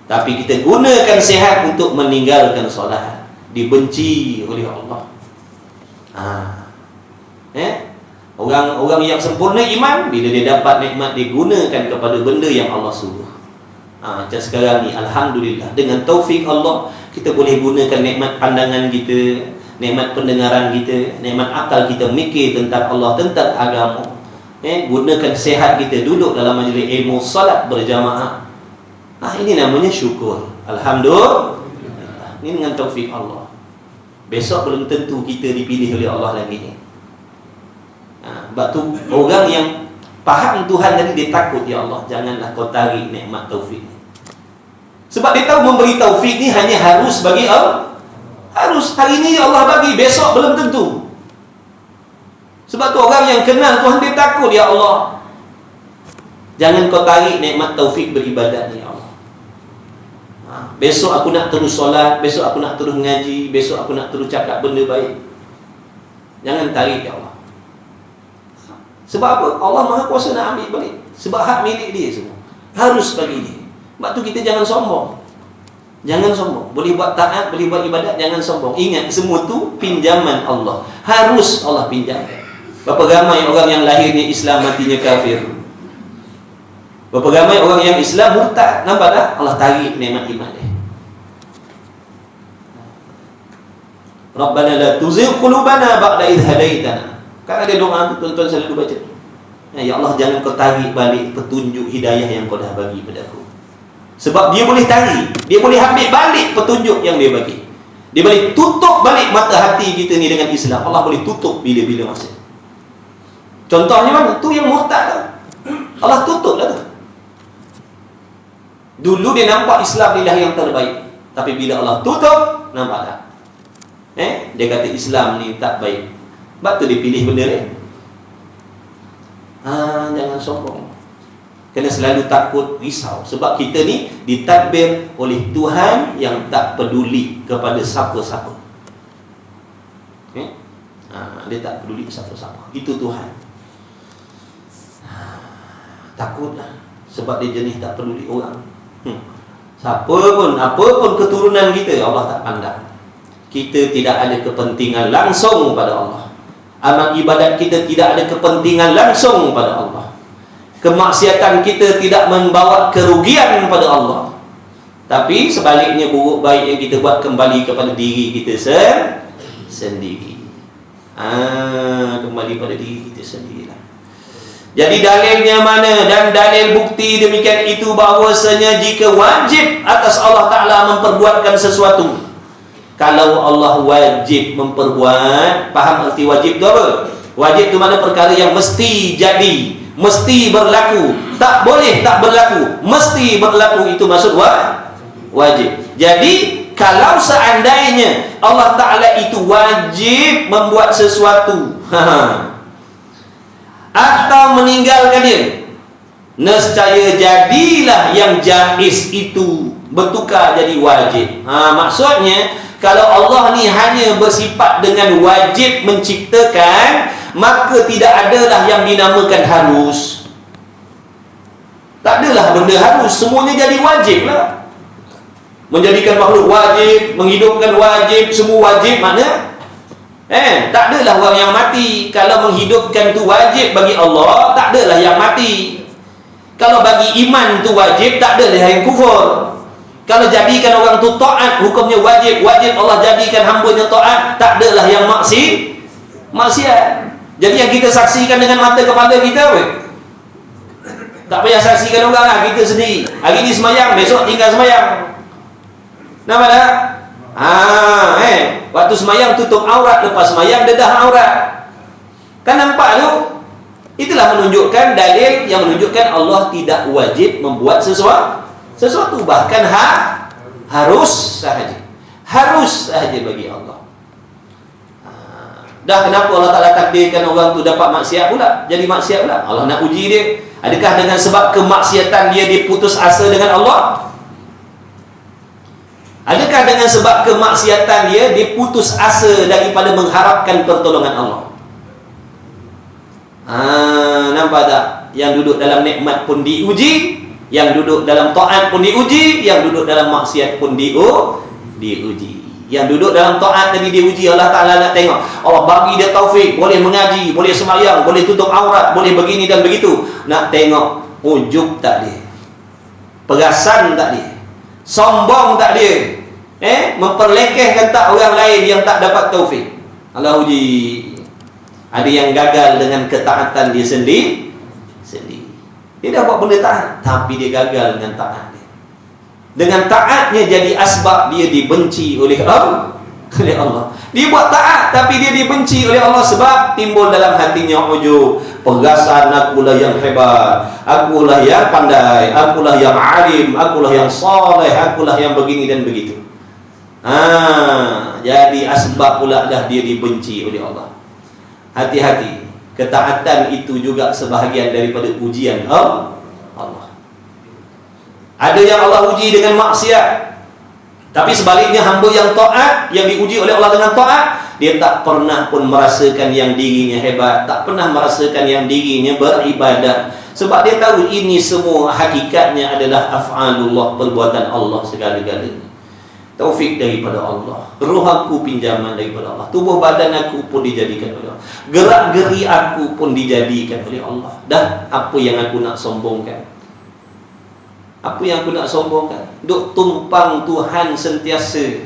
Tapi kita gunakan sihat untuk meninggalkan solat, dibenci oleh Allah. Orang yang sempurna iman, bila dia dapat nikmat, dia gunakan kepada benda yang Allah suruh. Macam sekarang ni, alhamdulillah, dengan taufik Allah, kita boleh gunakan nikmat pandangan kita, nikmat pendengaran kita, nikmat akal kita mikir tentang Allah, tentang agama. Gunakan sihat kita duduk dalam majlis ilmu, salat berjamaah. Ini namanya syukur. Alhamdulillah. Ini dengan taufik Allah. Besok belum tentu kita dipilih oleh Allah lagi ni. Sebab tu orang yang faham Tuhan tadi, dia takut, ya Allah, janganlah kau tarik nikmat taufik ni. Sebab dia tahu memberi taufik ni hanya harus bagi Allah. Harus hari ni Allah bagi, besok belum tentu. Sebab tu orang yang kenal Tuhan, dia takut, ya Allah, jangan kau tarik nikmat taufik beribadat ni, ya Allah. Besok aku nak terus solat, besok aku nak terus ngaji, besok aku nak terus cakap benda baik. Jangan tarik, ya Allah. Sebab apa? Allah Maha Kuasa nak ambil balik. Sebab hak milik dia semua, harus bagi dia. Sebab tu kita jangan sombong. Jangan sombong. Boleh buat taat, boleh buat ibadat, jangan sombong. Ingat, semua tu pinjaman Allah, harus Allah pinjamkan. Berapa ramai orang yang lahirnya Islam, matinya kafir. Berapa ramai orang yang Islam murtad. Nampak tak? Allah tarik nikmat iman dia. Rabbana la tuzigh qulubana ba'da idh hadaitana. Kan ada doa tu tuan-tuan selalu baca. Ya Allah, jangan kau tarik balik petunjuk hidayah yang kau dah bagi pada aku. Sebab dia boleh tarik, dia boleh ambil balik petunjuk yang dia bagi. Dia boleh tutup balik mata hati kita ni dengan Islam. Allah boleh tutup bila-bila masa. Contohnya mana? Tu yang murtad tu. Allah tutup lah tu. Dulu dia nampak Islam inilah yang terbaik, tapi bila Allah tutup, nampak tak? Dia kata Islam ni tak baik. Sebab tu dia pilih benda lain. Jangan sombong. Kena selalu takut, risau. Sebab kita ni ditadbir oleh Tuhan yang tak peduli kepada siapa-siapa. Dia tak peduli siapa-siapa. Itu Tuhan. Takutlah. Sebab dia jenis tak peduli orang. Siapa pun, apa pun keturunan kita, Allah tak pandang. Kita tidak ada kepentingan langsung pada Allah. Amal ibadat kita tidak ada kepentingan langsung pada Allah. Kemaksiatan kita tidak membawa kerugian pada Allah. Tapi sebaliknya, buruk baik yang kita buat kembali kepada diri kita sendiri. Kembali pada diri kita sendirilah. Jadi dalilnya mana? Dan dalil bukti demikian itu bahawasanya jika wajib atas Allah Ta'ala memperbuatkan sesuatu, kalau Allah wajib memperbuat, faham arti wajib itu apa? Wajib itu mana? Perkara yang mesti jadi, mesti berlaku, tak boleh tak berlaku, mesti berlaku. Itu maksud wajib. Jadi kalau seandainya Allah Ta'ala itu wajib membuat sesuatu atau meninggalkan dia, nescaya jadilah yang jaiz itu bertukar jadi wajib. Maksudnya, kalau Allah ni hanya bersifat dengan wajib menciptakan, maka tidak adalah yang dinamakan harus. Tak adalah benda harus, semuanya jadi wajib lah. Menjadikan makhluk wajib, menghidupkan wajib, semua wajib makna tak adalah orang yang mati. Kalau menghidupkan tu wajib bagi Allah, tak adalah yang mati. Kalau bagi iman tu wajib, tak adalah yang kufur. Kalau jadikan orang tu taat, hukumnya wajib. Wajib Allah jadikan hambanya taat, tak adalah yang maksiat. Jadi yang kita saksikan dengan mata kepala kita apa? Tak payah saksikan orang lah, kita sendiri. Hari ni semayang, besok tinggal semayang. Nampak tak? Waktu semayang tutup aurat, lepas semayang dedah aurat. Kan nampak tu? Itulah menunjukkan dalil yang menunjukkan Allah tidak wajib membuat sesuatu. Bahkan harus sahaja. Harus sahaja bagi Allah. Dah kenapa Allah Ta'ala takdirkan orang tu dapat maksiat pula, jadi maksiat pula? Allah nak uji dia. Adakah dengan sebab kemaksiatan dia putus asa dengan Allah? Adakah dengan sebab kemaksiatan dia putus asa daripada mengharapkan pertolongan Allah? Nampak tak? Yang duduk dalam nikmat pun diuji, yang duduk dalam taat pun diuji, yang duduk dalam maksiat pun diuji. Yang duduk dalam taat tadi diuji. Allah Ta'ala nak tengok, Allah bagi dia taufik, boleh mengaji, boleh sembahyang, boleh tutup aurat, boleh begini dan begitu. Nak tengok ujub tak dia, perasan tak dia, sombong tak dia, memperlekehkan tak orang lain yang tak dapat taufik. Allah uji. Ada yang gagal dengan ketaatan dia sendiri. Dia dah buat benda taat, tapi dia gagal dengan taat dia. Dengan taatnya jadi asbab dia dibenci oleh Allah. Dia buat taat, tapi dia dibenci oleh Allah sebab timbul dalam hatinya ujub, perasaan akulah yang hebat, akulah yang pandai, akulah yang alim, akulah yang soleh, akulah yang begini dan begitu. Jadi asbab pula dah dia dibenci oleh Allah. Hati-hati, ketaatan itu juga sebahagian daripada ujian Allah. Ada yang Allah uji dengan maksiat, tapi sebaliknya hamba yang taat, yang diuji oleh Allah dengan taat, dia tak pernah pun merasakan yang dirinya hebat, tak pernah merasakan yang dirinya beribadah. Sebab dia tahu ini semua hakikatnya adalah af'alullah, perbuatan Allah segala-galanya. Taufik daripada Allah, roh aku pinjaman daripada Allah, tubuh badan aku pun dijadikan oleh Allah, gerak-geri aku pun dijadikan oleh Allah. Dan apa yang aku nak sombongkan? Apa yang aku nak sombongkan? Duk tumpang Tuhan sentiasa,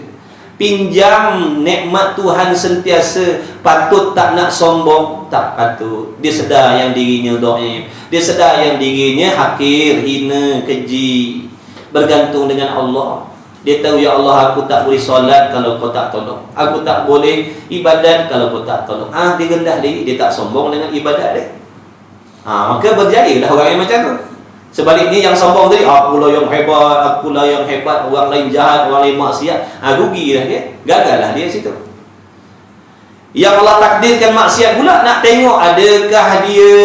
pinjam nikmat Tuhan sentiasa, patut tak nak sombong? Tak patut. Dia sedar yang dirinya dhaif, dia sedar yang dirinya hakir, hina, keji, bergantung dengan Allah. Dia tahu, ya Allah, aku tak boleh solat kalau kau tak tolong, aku tak boleh ibadat kalau kau tak tolong. Dia rendah diri, dia tak sombong dengan ibadat dia. Maka berjayalah orang yang macam tu. Sebaliknya yang sombong tadi, akulah yang hebat, akulah yang hebat, orang lain jahat, orang lain maksiat, rugilah dia, gagallah dia situ. Yang Allah takdirkan maksiat pula, nak tengok adakah dia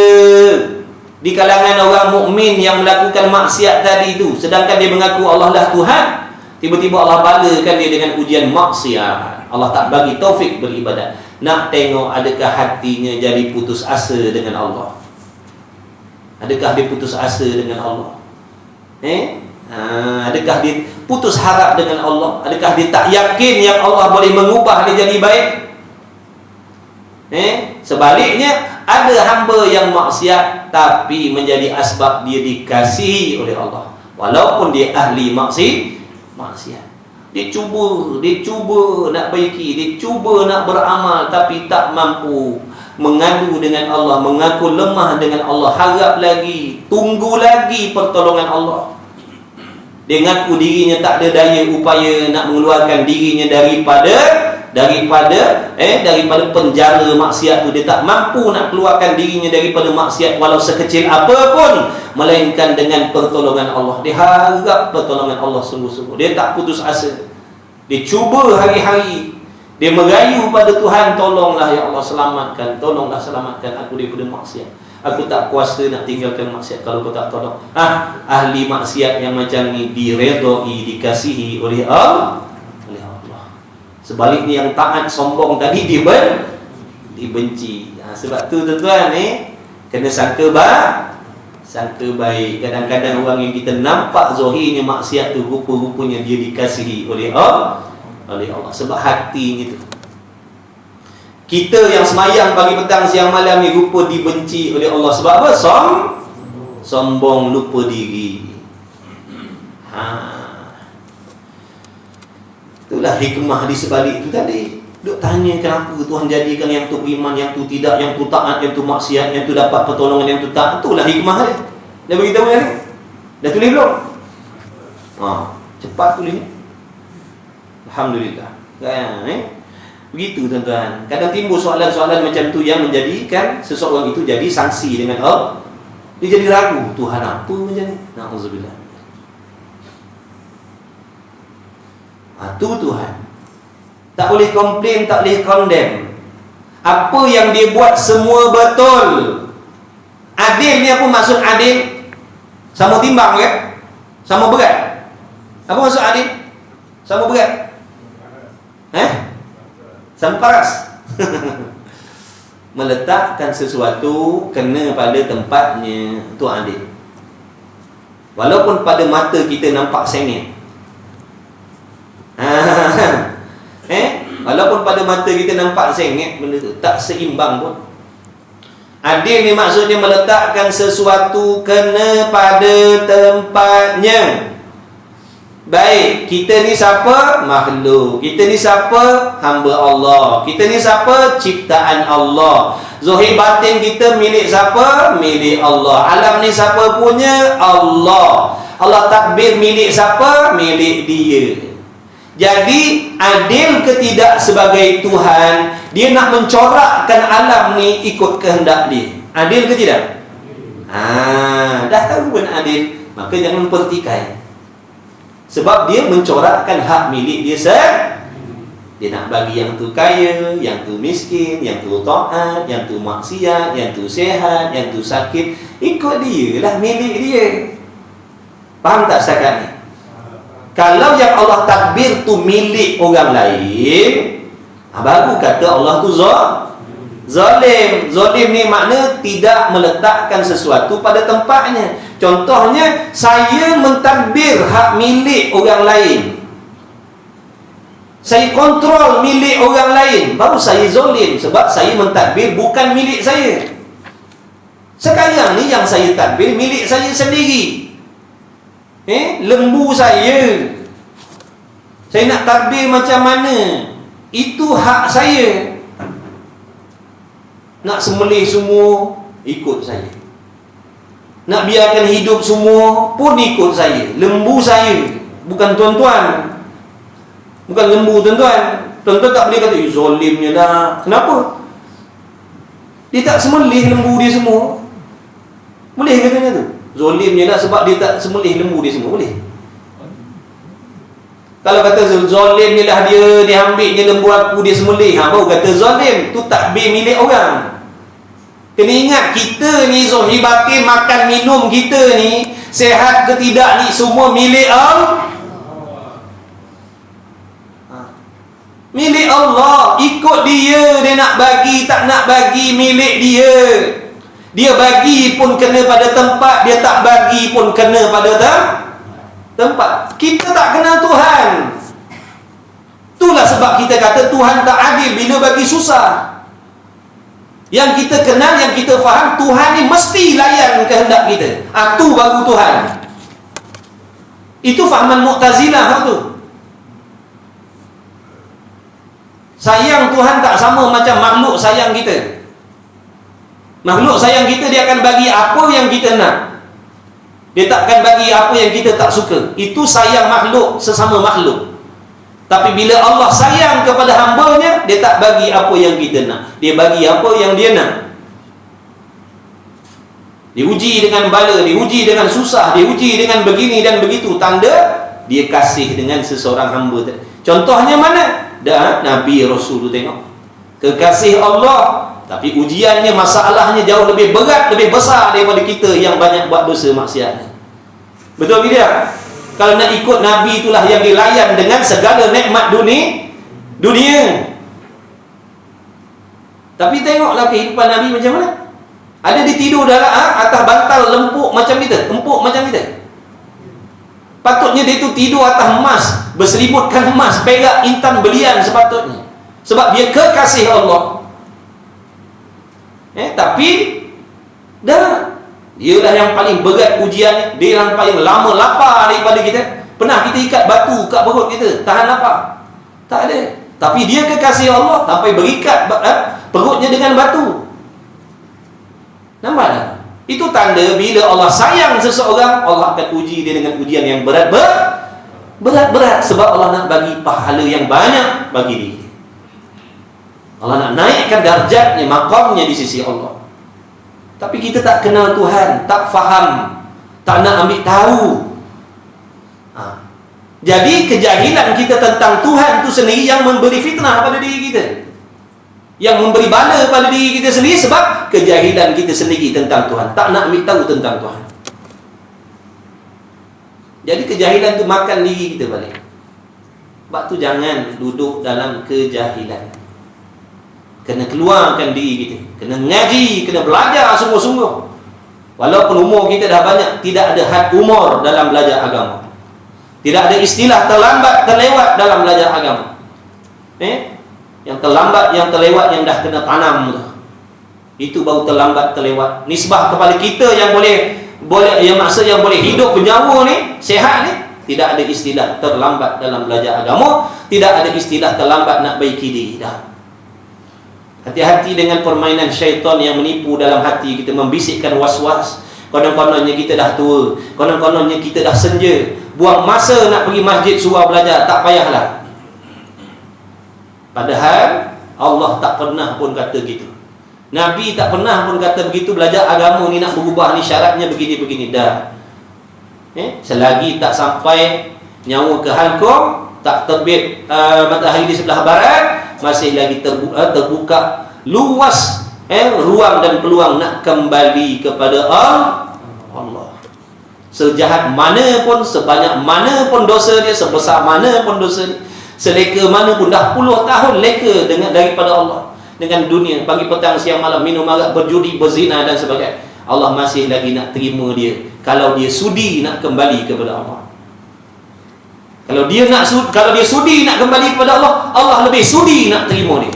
di kalangan orang mukmin yang melakukan maksiat tadi itu, sedangkan dia mengaku Allah lah Tuhan, tiba-tiba Allah balakan dia dengan ujian maksiat, Allah tak bagi taufik beribadat. Nak tengok adakah hatinya jadi putus asa dengan Allah. Adakah dia putus asa dengan Allah? Adakah dia putus harap dengan Allah? Adakah dia tak yakin yang Allah boleh mengubah dia jadi baik? Sebaliknya, ada hamba yang maksiat tapi menjadi asbab dia dikasihi oleh Allah, walaupun dia ahli maksiat. Dia cuba nak baiki, dia cuba nak beramal tapi tak mampu. Mengadu dengan Allah, mengaku lemah dengan Allah, harap lagi, tunggu lagi pertolongan Allah. Dia ngaku dirinya tak ada daya upaya nak mengeluarkan dirinya daripada penjara maksiat tu. Dia tak mampu nak keluarkan dirinya daripada maksiat walau sekecil apapun, melainkan dengan pertolongan Allah. Dia harap pertolongan Allah sungguh-sungguh. Dia tak putus asa. Dia cuba hari-hari. Dia merayu pada Tuhan, tolonglah ya Allah, selamatkan, tolonglah selamatkan aku daripada maksiat. Aku tak kuasa nak tinggalkan maksiat kalau kau tak tolong. Ahli maksiat yang macam ni diredoi, dikasihi oleh Allah. Sebaliknya yang taat sombong tadi dibenci. Sebab tu tuan-tuan kena sangka baik. Kadang-kadang orang yang kita nampak zahirnya maksiat tu, rupa-rupanya dia dikasihi oleh Allah. Sebab hatinya tu. Kita yang semayang pagi petang siang malam ni rupa dibenci oleh Allah. Sebab apa? Sombong, lupa diri. Itulah hikmah di sebalik itu tadi. Duk tanya kenapa Tuhan jadikan yang tu beriman, yang tu tidak, yang tu taat, yang tu maksiat, yang tu dapat pertolongan, yang tu tak. Itulah hikmah dia. Dah beritahu ni? Dah tulis belum? Cepat tulis ni. Alhamdulillah. Begitu tuan-tuan. Kadang timbul soalan-soalan macam tu yang menjadikan seseorang itu jadi sangsi dengan Allah. Dia jadi ragu, Tuhan apa macam ni? Na'udzubillah. Tu Tuhan. Tak boleh komplain, tak boleh condemn. Apa yang dia buat semua betul. Adil ni apa maksud adil? Sama timbang ke? Sama berat? Apa maksud adil? Sama berat? Sama paras. Meletakkan sesuatu kena pada tempatnya, itu adil. Walaupun pada mata kita nampak sengit. Walaupun pada mata kita nampak sengit, benda tu tak seimbang pun. Adil ni maksudnya meletakkan sesuatu kena pada tempatnya. Baik, kita ni siapa? Makhluk. Kita ni siapa? Hamba Allah. Kita ni siapa? Ciptaan Allah. Zahir batin kita milik siapa? Milik Allah. Alam ni siapa punya? Allah. Allah takbir milik siapa? Milik dia. Jadi adil ke tidak sebagai Tuhan, dia nak mencorakkan alam ni ikut kehendak dia. Adil ke tidak? Dah tahu pun adil, maka jangan pertikai. Sebab dia mencorakkan hak milik dia sendiri. Dia nak bagi yang tu kaya, yang tu miskin, yang tu taat, yang tu maksiat, yang tu sehat, yang tu sakit. Ikut dia lah, milik dia. Faham tak setakat ni? Kalau yang Allah takbir tu milik orang lain, baru kata Allah tu zalim. Zalim ni makna tidak meletakkan sesuatu pada tempatnya. Contohnya, saya mentadbir hak milik orang lain, saya kontrol milik orang lain, baru saya zalim. Sebab saya mentadbir bukan milik saya. Sekarang ni yang saya tadbir milik saya sendiri. Lembu saya, Saya nak takbir macam mana, itu hak saya. Nak sembelih semua, ikut saya. Nak biarkan hidup semua pun ikut saya. Lembu saya, bukan tuan-tuan. Bukan lembu tuan-tuan. Tuan-tuan tak boleh kata, zolimnya dah. Kenapa? Dia tak sembelih lembu dia semua. Boleh katanya tu? Zolimnya dah sebab dia tak sembelih lembu dia semua. Boleh? Kalau kata zolimnya lah dia ambilnya lembu aku, dia sembelih, baru kata zolim. Tu takbir milik orang. Kena ingat, kita ni zahir batin, makan minum kita ni, sehat ke tidak ni, semua milik Allah. Milik Allah. Ikut dia nak bagi, tak nak bagi, milik dia. Dia bagi pun kena pada tempat, dia tak bagi pun kena pada tempat. Kita tak kenal Tuhan. Itulah sebab kita kata Tuhan tak adil bila bagi susah. Yang kita kenal, yang kita faham, Tuhan ni mesti layan kehendak kita. Tu baru Tuhan. Itu fahaman Mu'tazilah tu. Sayang Tuhan tak sama macam makhluk sayang kita. Makhluk sayang kita, dia akan bagi apa yang kita nak. Dia takkan bagi apa yang kita tak suka. Itu sayang makhluk, sesama makhluk. Tapi bila Allah sayang kepada hamba-Nya, dia tak bagi apa yang kita nak. Dia bagi apa yang dia nak. Diuji dengan bala, diuji dengan susah, diuji dengan begini dan begitu. Tanda dia kasih dengan seseorang hamba. Contohnya mana? Dah Nabi Rasul tu tengok. Kekasih Allah, tapi ujiannya, masalahnya jauh lebih berat, lebih besar daripada kita yang banyak buat dosa maksiat. Betul tidak? Kalau nak ikut Nabi, itulah yang dilayan dengan segala nikmat dunia. Tapi tengoklah kehidupan Nabi macam mana. Ada dia tidur dalam atas bantal lempuk macam kita, empuk macam kita. Patutnya dia tu tidur atas emas, berselimutkan emas, perak, intan, belian sepatutnya. Sebab dia kekasih Allah. Tapi dah, dialah yang paling berat ujian. Dia yang paling lama lapar daripada kita. Pernah kita ikat batu kat perut kita, tahan lapar? Tak ada. Tapi dia kekasih Allah, sampai berikat perutnya dengan batu. Nampak tak? Itu tanda bila Allah sayang seseorang, Allah akan uji dia dengan ujian yang berat-berat. Sebab Allah nak bagi pahala yang banyak bagi dia. Allah nak naikkan darjatnya, makamnya di sisi Allah. Tapi kita tak kenal Tuhan, tak faham, tak nak ambil tahu. Jadi kejahilan kita tentang Tuhan itu sendiri yang memberi fitnah pada diri kita, yang memberi bala pada diri kita sendiri. Sebab kejahilan kita sendiri tentang Tuhan, tak nak ambil tahu tentang Tuhan. Jadi kejahilan itu makan diri kita balik. Sebab tu jangan duduk dalam kejahilan. Kena keluarkan diri kita, kena ngaji, kena belajar sungguh-sungguh. Walaupun umur kita dah banyak, tidak ada had umur dalam belajar agama. Tidak ada istilah terlambat, terlewat dalam belajar agama. Yang terlambat, yang terlewat, yang dah kena tanam tu, itu baru terlambat, terlewat. Nisbah kepada kita yang boleh, yang maksud yang boleh hidup bernyawa ni, sehat ni, tidak ada istilah terlambat dalam belajar agama. Tidak ada istilah terlambat nak baiki diri dah. Hati-hati dengan permainan syaitan yang menipu dalam hati kita, membisikkan was-was. Konon-kononnya kita dah tua, konon-kononnya kita dah senja, buang masa nak pergi masjid surau belajar, tak payahlah. Padahal Allah tak pernah pun kata gitu. Nabi tak pernah pun kata begitu. Belajar agama ni nak berubah ni syaratnya begini-begini. Dah selagi tak sampai nyawa ke halqum, tak terbit matahari di sebelah barat, masih lagi terbuka luas ruang dan peluang nak kembali kepada Allah. Sejahat mana pun, sebanyak mana pun dosa dia, sebesar mana pun dosa dia, seleka mana pun, dah puluh tahun leka daripada Allah, dengan dunia, pagi petang siang malam, minum arak, berjudi, berzina dan sebagainya, Allah masih lagi nak terima dia kalau dia sudi nak kembali kepada Allah. Kalau dia sudi nak kembali kepada Allah, Allah lebih sudi nak terima dia.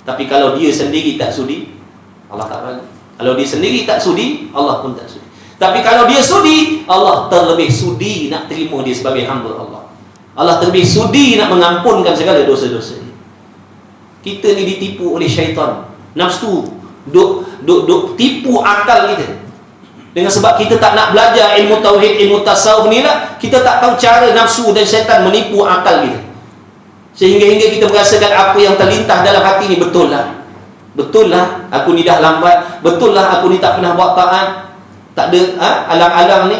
Tapi kalau dia sendiri tak sudi, Allah tak bagi. Kalau dia sendiri tak sudi, Allah pun tak sudi. Tapi kalau dia sudi, Allah terlebih sudi nak terima dia sebagai hamba Allah. Allah terlebih sudi nak mengampunkan segala dosa-dosa. Kita ni ditipu oleh syaitan. Nafsu duk tipu akal kita. Dengan sebab kita tak nak belajar ilmu tauhid, ilmu tasawuf ni lah, kita tak tahu cara nafsu dan syaitan menipu akal kita. Sehingga kita merasakan apa yang terlintas dalam hati ni betul lah. Betul lah aku ni dah lambat. Betul lah aku ni tak pernah buat taat. Tak ada alang-alang ni.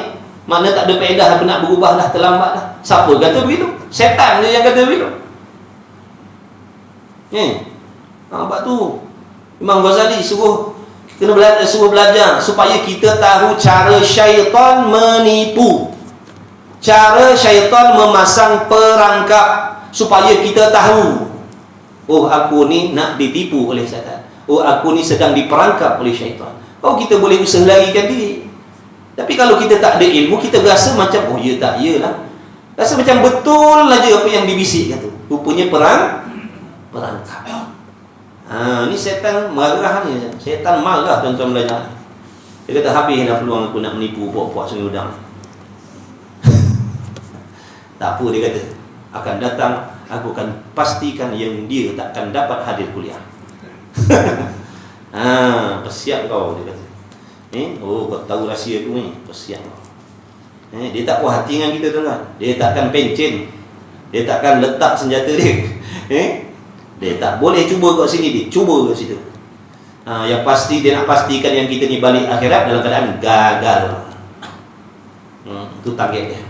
Makna tak ada faedah aku nak berubah dah, terlambat dah. Siapa kata begitu? Setan je yang kata begitu. Sebab tu Imam Ghazali suruh belajar supaya kita tahu cara syaitan menipu, cara syaitan memasang perangkap, supaya kita tahu, oh aku ni nak ditipu oleh syaitan, oh aku ni sedang diperangkap oleh syaitan. Oh kita boleh usaha larikan diri. Tapi kalau kita tak ada ilmu, kita rasa macam, oh ya tak, yalah, rasa macam betul aja apa yang dibisikkan tu. Rupanya perangkap. Ni setan marah ni. Setan marah tuan-tuan belajar. Dia kata habis dah peluang aku nak menipu puak-puak Sungai Udang. Tak apa, dia kata akan datang, aku akan pastikan yang dia tak akan dapat hadir kuliah. Persiap kau, dia kata. Oh kau tahu rahsia aku ni, persiap kau. Dia tak puas hati dengan kita tuan-tuan. Dia tak akan pencen. Dia tak akan letak senjata dia. Dia tak boleh cuba kat sini, dia cuba kat situ. Yang pasti dia nak pastikan yang kita ni balik akhirat dalam keadaan gagal. Itu target dia.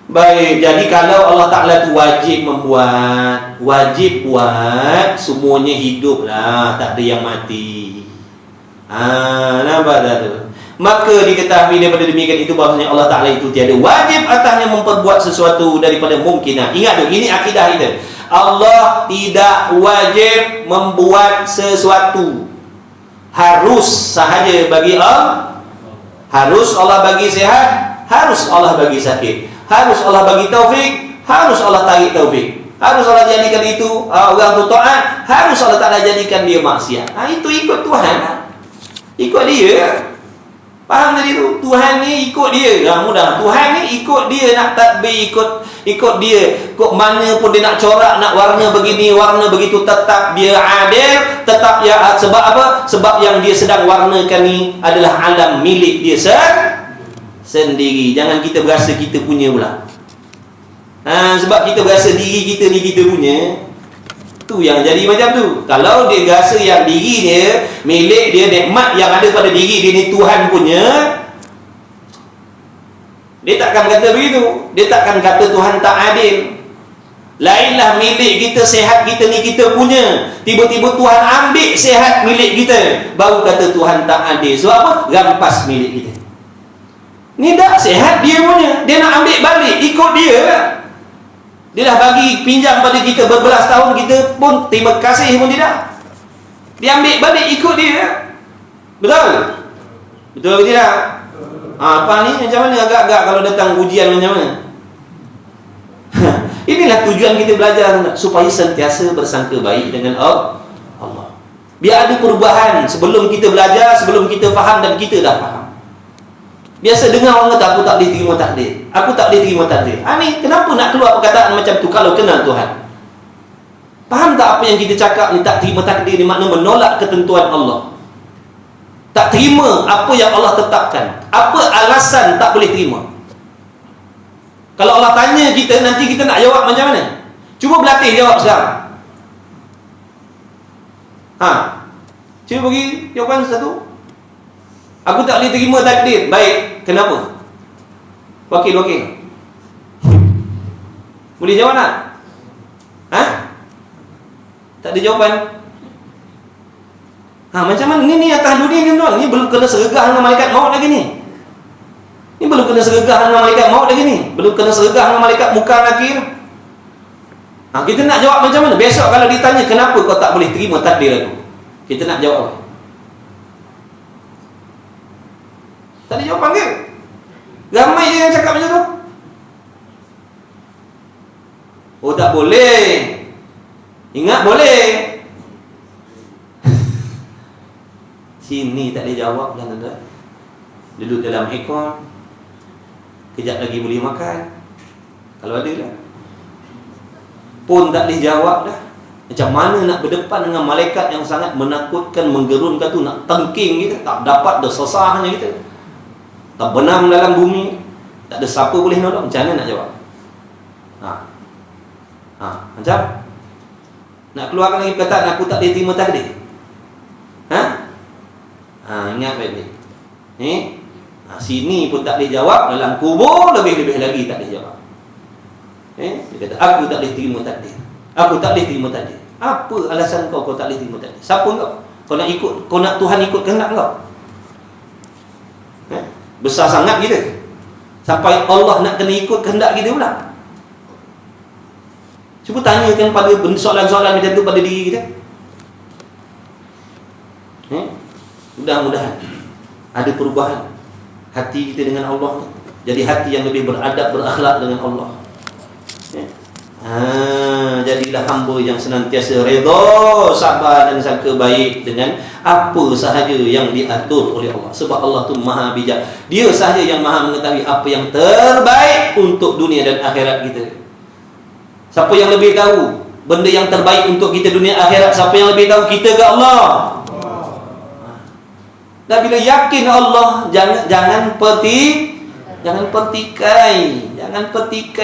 Baik, jadi kalau Allah Ta'ala tu wajib membuat, wajib buat, semuanya hidup lah, tak ada yang mati. Nampak tak tu? Maka diketahui daripada demikian itu bahawasanya Allah Ta'ala itu tiada wajib atasnya memperbuat sesuatu daripada mungkinah. Ingat tu, ini akidah kita. Allah tidak wajib membuat sesuatu. Harus sahaja bagi Allah. Harus Allah bagi sihat, harus Allah bagi sakit, harus Allah bagi taufik, harus Allah tarik taufik, harus Allah jadikan itu orang tu taat, harus Allah tak jadikan dia maksiat. Itu ikut Tuhan. Ikut dia. Faham tadi tu? Tuhan ni ikut dia. Mudah. Tuhan ni ikut dia, nak tadbir, ikut dia. Kok mana pun dia nak corak, nak warna begini, warna begitu, tetap dia adil, tetap ya. Sebab apa? Sebab yang dia sedang warnakan ni adalah alam milik dia sendiri. Jangan kita berasa kita punya pula. Sebab kita berasa diri kita ni kita punya, tu yang jadi macam tu. Kalau dia rasa yang diri dia, milik dia, nikmat yang ada pada diri dia ni Tuhan punya, dia takkan kata begitu. Dia takkan kata Tuhan tak adil. Lainlah milik kita, sehat kita ni kita punya. Tiba-tiba Tuhan ambil sehat milik kita, baru kata Tuhan tak adil. Sebab apa? Rampas milik kita. Ni dah sehat dia punya, dia nak ambil balik, ikut dia lah. Dia dah bagi pinjam pada kita berbelas tahun, kita pun terima kasih pun tidak. Dia ambil balik, ikut dia. Betul? Betul ke tidak? Apa ni macam mana agak-agak kalau datang ujian macam mana? Inilah tujuan kita belajar, supaya sentiasa bersangka baik dengan Allah. Biar ada perubahan sebelum kita belajar, sebelum kita faham dan kita dah faham. Biasa dengar orang kata, aku tak boleh terima takdir, aku tak boleh terima takdir. Ni kenapa nak keluar perkataan macam tu kalau kenal Tuhan? Faham tak apa yang kita cakap ni? Tak terima takdir ni makna menolak ketentuan Allah. Tak terima apa yang Allah tetapkan. Apa alasan tak boleh terima? Kalau Allah tanya kita, nanti kita nak jawab macam mana? Cuba berlatih jawab sekarang. Cuba bagi jawapan satu. Aku tak boleh terima takdir. Baik, kenapa? Wakil. Boleh jawab tak? Tak ada jawapan. Macam mana? Ni atas dunia ni tuan. Ni belum kena sergah dengan malaikat maut lagi ni. Ni belum kena sergah dengan malaikat maut lagi ni. Belum kena sergah dengan malaikat muka nakir. Kita nak jawab macam mana? Besok kalau ditanya, kenapa kau tak boleh terima takdir aku? Kita nak jawab apa? Tak ada jawapan ke? Ramai je yang cakap macam tu. Oh tak boleh. Ingat boleh. Sini tak boleh jawab kan tuan-tuan. Duduk dalam aircon, kejap lagi boleh makan. Kalau ada lah. Pun tak boleh jawab dah. Macam mana nak berdepan dengan malaikat yang sangat menakutkan, menggerunkan tu, nak tengking kita, tak dapat dah sesahnya kita, tak benam dalam bumi, tak ada siapa boleh nolong. Macam mana nak jawab? Macam nak keluarkan lagi perkataan aku tak boleh terima takdir. Ingat baik-baik. Sini pun tak boleh jawab, dalam kubur lebih-lebih lagi tak boleh jawab. Dia kata aku tak boleh terima takdir. Aku tak boleh terima takdir. Apa alasan kau tak boleh terima takdir? Siapa kau? Kau nak ikut, kau nak Tuhan ikut kehendak kau? Besar sangat kita sampai Allah nak kena ikut kehendak kita pula. Cuba tanyakan pada soalan-soalan macam tu pada diri kita. Mudah-mudahan ada perubahan hati kita dengan Allah, jadi hati yang lebih beradab, berakhlak dengan Allah. Jadilah hamba yang senantiasa redha, sabar dan sangka baik dengan apa sahaja yang diatur oleh Allah. Sebab Allah tu maha bijak. Dia sahaja yang maha mengetahui apa yang terbaik untuk dunia dan akhirat kita. Siapa yang lebih tahu benda yang terbaik untuk kita dunia akhirat? Siapa yang lebih tahu? Kita ke Allah? Dan bila yakin Allah, jangan petikai,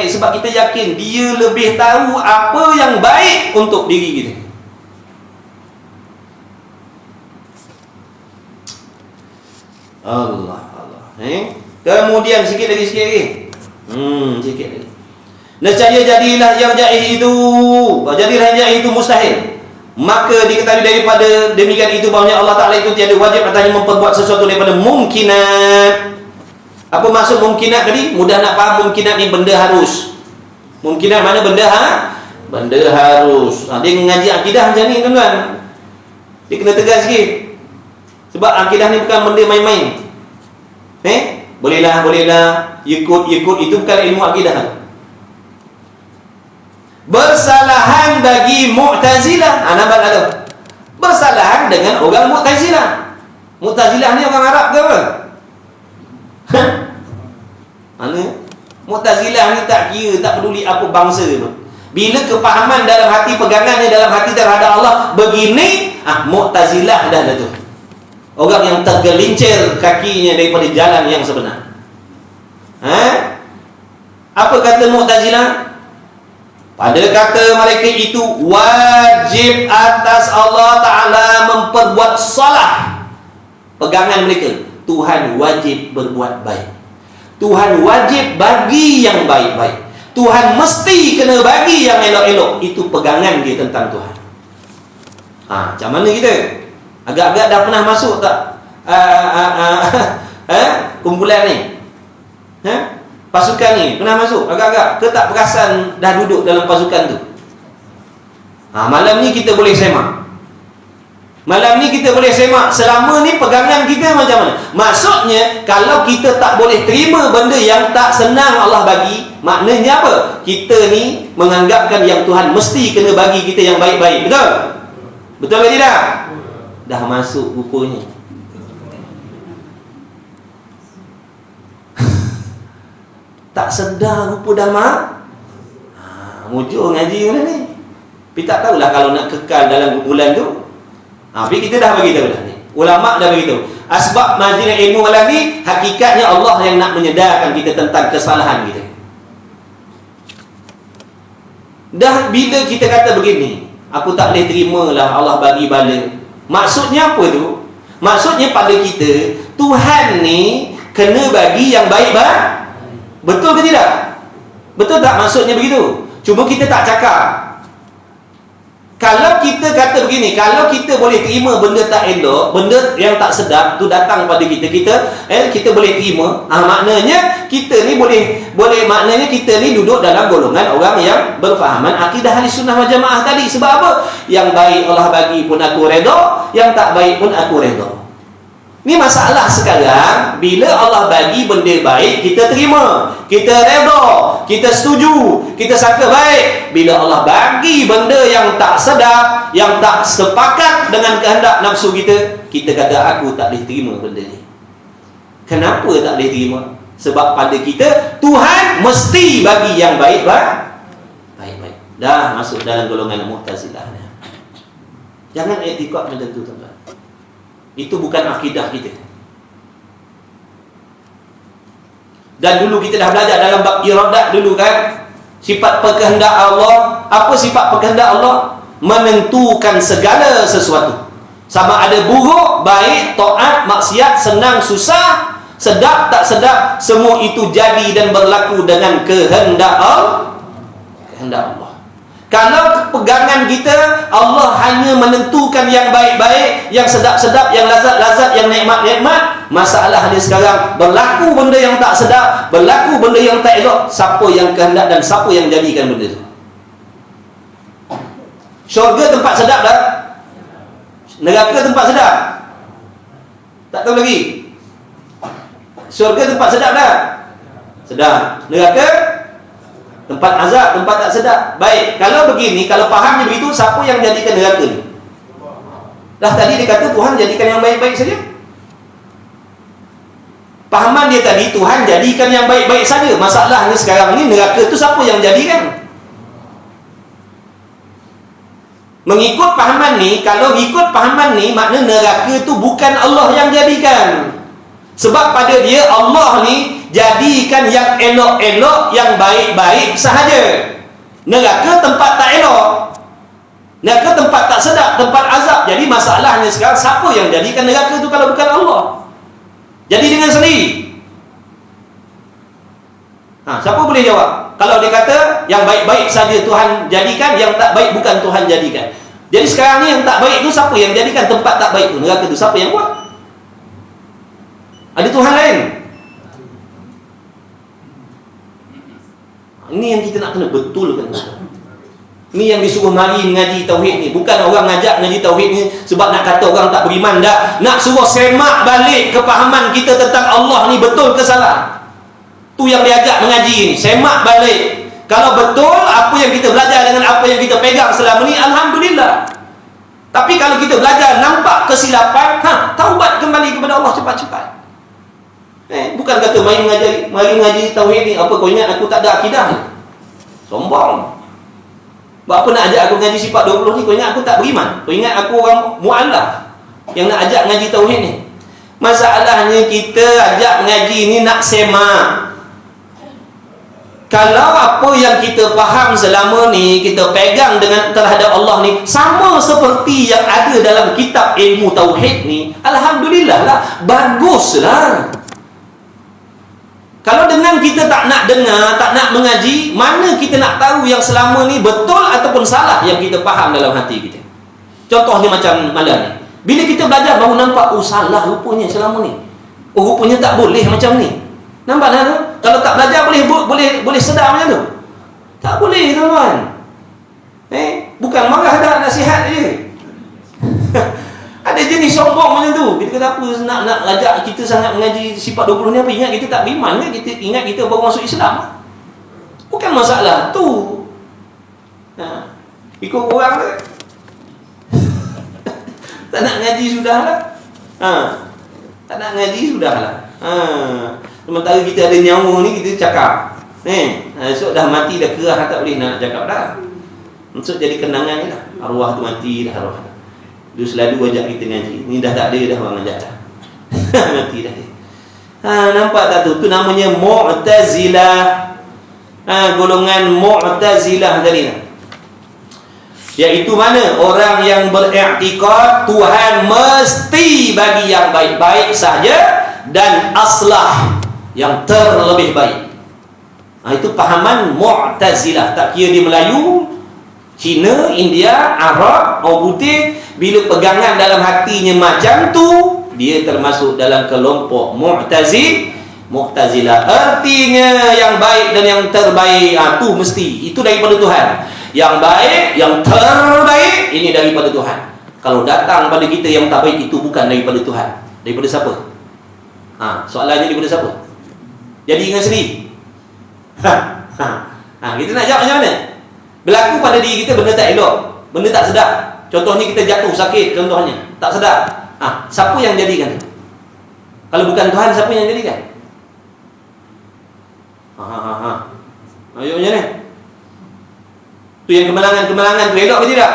sebab kita yakin Dia lebih tahu apa yang baik untuk diri kita. Allah. Kemudian sikit lagi. Sikit lagi. Nescaya jadilah yang jahil itu mustahil. Maka diketahui daripada demikian itu bahawa Allah Ta'ala itu tiada wajib atasnya memperbuat sesuatu daripada mungkinat. Apa maksud mungkinat tadi? Mudah nak faham. Mungkinat ni benda harus. Mungkinat mana benda benda harus. Dia mengaji akidah macam ni tuan-tuan. Dia kena tegas sikit. Sebab akidah ni bukan benda main-main. Bolehlah ikut itu bukan ilmu akidah. Bersalahan bagi Mu'tazilah. Nampak tak tu? Bersalahan dengan orang Mu'tazilah. Mu'tazilah ni orang Arab ke apa? Mana? Mu'tazilah ni tak kira, tak peduli apa bangsa tu. Bila kepahaman dalam hati, pegangannya dalam hati terhadap Allah begini, Mu'tazilah dah tu. Orang yang tergelincir kakinya daripada jalan yang sebenar. Apa kata Mu'tazilah? Pada kata mereka itu wajib atas Allah Ta'ala memperbuat salah. Pegangan mereka, Tuhan wajib berbuat baik. Tuhan wajib bagi yang baik-baik. Tuhan mesti kena bagi yang elok-elok. Itu pegangan dia tentang Tuhan. Macam mana kita? Agak-agak dah pernah masuk tak kumpulan ni? Pasukan ni pernah masuk agak-agak ke tak perasan dah duduk dalam pasukan tu? Malam ni kita boleh semak. Malam ni kita boleh semak. Selama ni pegangan kita macam mana? Maksudnya kalau kita tak boleh terima benda yang tak senang Allah bagi, maknanya apa? Kita ni menganggapkan yang Tuhan mesti kena bagi kita yang baik-baik. Betul? Betul ke tidak? Dah masuk rupanya. Tak sedar rupa dah mujur ngaji mana ni. Tapi tak tahulah kalau nak kekal dalam kumpulan tu. Tapi kita dah beritahu dah ni. Ulama' dah beritahu. Asbab majlis ilmu malam ni, hakikatnya Allah yang nak menyedarkan kita tentang kesalahan kita. Dah bila kita kata begini, aku tak boleh terimalah Allah bagi bala. Maksudnya apa tu? Maksudnya pada kita, Tuhan ni kena bagi yang baik-baik. Betul ke tidak? Betul tak maksudnya begitu? Cuma kita tak cakap. Kalau kita kata begini, kalau kita boleh terima benda tak elok, benda yang tak sedap tu datang pada kita, kita boleh terima, maknanya kita ni boleh maknanya kita ni duduk dalam golongan orang yang berfahaman akidah Ahli Sunnah wal Jamaah tadi. Sebab apa? Yang baik Allah bagi pun aku redha, yang tak baik pun aku redha. Ni masalah sekarang, bila Allah bagi benda baik, kita terima, kita redha, kita setuju, kita sangka baik. Bila Allah bagi benda yang tak sedap, yang tak sepakat dengan kehendak nafsu kita, kita kata aku tak boleh terima benda ni. Kenapa tak boleh terima? Sebab pada kita Tuhan mesti bagi yang baik-baik. Dah masuk dalam golongan Mu'tazilah. Jangan i'tikad macam tu, tuan-tuan. Itu bukan akidah kita. Dan dulu kita dah belajar dalam bab iradat dulu kan, sifat berkehendak Allah. Apa sifat berkehendak Allah? Menentukan segala sesuatu, sama ada buruk, baik, taat, maksiat, senang, susah, sedap, tak sedap, semua itu jadi dan berlaku dengan kehendak Allah. Kalau pegangan kita, Allah hanya menentukan yang baik-baik, yang sedap-sedap, yang lazat-lazat, yang nikmat-nikmat. Masalahnya sekarang, berlaku benda yang tak sedap, berlaku benda yang tak elok, siapa yang kehendak dan siapa yang jadikan benda itu? Syurga tempat sedap dah, neraka tempat sedap, tak tahu lagi. Syurga tempat sedap dah, sedap. Neraka tempat azab, tempat tak sedap. Baik, kalau begini, kalau fahamnya begitu, siapa yang jadikan neraka ni? Dah tadi dia kata Tuhan jadikan yang baik-baik saja. Pahaman dia tadi, Tuhan jadikan yang baik-baik saja. Masalahnya sekarang ni, neraka tu siapa yang jadikan? Mengikut pahaman ni, kalau ikut pahaman ni, makna neraka tu bukan Allah yang jadikan. Sebab pada dia, Allah ni jadikan yang elok-elok, yang baik-baik sahaja. Neraka tempat tak elok, neraka tempat tak sedap, tempat azab. Jadi masalahnya sekarang, siapa yang jadikan neraka tu kalau bukan Allah? Jadi dengan sendiri. Siapa boleh jawab? Kalau dia kata yang baik-baik saja Tuhan jadikan, yang tak baik bukan Tuhan jadikan. Jadi sekarang ni yang tak baik tu siapa yang jadikan? Tempat tak baik tu, neraka tu, siapa yang buat? Ada Tuhan lain? Ini yang kita nak kena betulkan. Ini yang disuruh mari mengaji tauhid ni. Bukan orang ngajak mengaji tauhid ni sebab nak kata orang tak beriman, dah. Nak suruh semak balik kepahaman kita tentang Allah ni betul ke salah. Tu yang diajak mengaji ni, semak balik. Kalau betul apa yang kita belajar dengan apa yang kita pegang selama ni, alhamdulillah. Tapi kalau kita belajar nampak kesilapan, taubat kembali kepada Allah cepat-cepat. Bukan kata mari mengaji tauhid ni, apa kau ingat aku tak ada akidah ni? Sombong. Buat apa nak ajak aku ngaji sifat 20 ni? Kau ingat aku tak beriman? Kau ingat aku orang mu'alaf yang nak ajak ngaji tauhid ni? Masalahnya kita ajak mengaji ni nak semak. Kalau apa yang kita faham selama ni, kita pegang dengan terhadap Allah ni sama seperti yang ada dalam kitab ilmu tauhid ni, alhamdulillah lah, baguslah. Kalau dengan kita tak nak dengar, tak nak mengaji, mana kita nak tahu yang selama ni betul ataupun salah yang kita faham dalam hati kita? Contohnya macam malam ni, bila kita belajar baru nampak, oh salah rupanya selama ni, oh rupanya tak boleh macam ni. Nampak tak tu? Kalau tak belajar boleh sedar macam tu? Tak boleh, tuan-tuan. Bukan marah dah, nasihat je. Ada jenis sombong macam tu. Kita kata apa nak ajak kita sangat mengaji sifat 20 ni, apa ingat kita tak beriman ke? Kita ingat kita baru masuk Islam. Bukan masalah tu. Ikut orang ke? Tak nak ngaji sudahlah. Tak nak ngaji sudahlah. Sementara kita ada nyawa ni, kita cakap. Esok dah mati, dah kerah, tak boleh nak cakap dah. Esok jadi kenangan je lah. Arwah tu mati dah, arwah. Dia selalu ajak kita ngaji. Ni dah tak ada dah orang ajak dah. Mati dah dia. Nampak tak tu? Tu namanya Mu'tazilah. Golongan Mu'tazilah tadi lah. Iaitu mana? Orang yang beriktikad Tuhan mesti bagi yang baik-baik saja dan aslah, yang terlebih baik. Itu pahaman Mu'tazilah. Tak kira dia Melayu, Cina, India, Arab, orang putih, bila pegangan dalam hatinya macam tu, dia termasuk dalam kelompok Mu'tazilah. Artinya yang baik dan yang terbaik, tu mesti, itu daripada Tuhan. Yang baik, yang terbaik, ini daripada Tuhan. Kalau datang pada kita yang tak baik, itu bukan daripada Tuhan. Daripada siapa? Soalannya daripada siapa? Jadi ingat sendiri. Kita nak jawab macam mana? Berlaku pada diri kita benda tak elok, benda tak sedap. Contohnya kita jatuh sakit, contohnya tak sedap. Siapa yang jadikan? Kalau bukan Tuhan, siapa yang jadikan? Ayuhnya ni. Tu yang kemalangan tu elok ke tidak?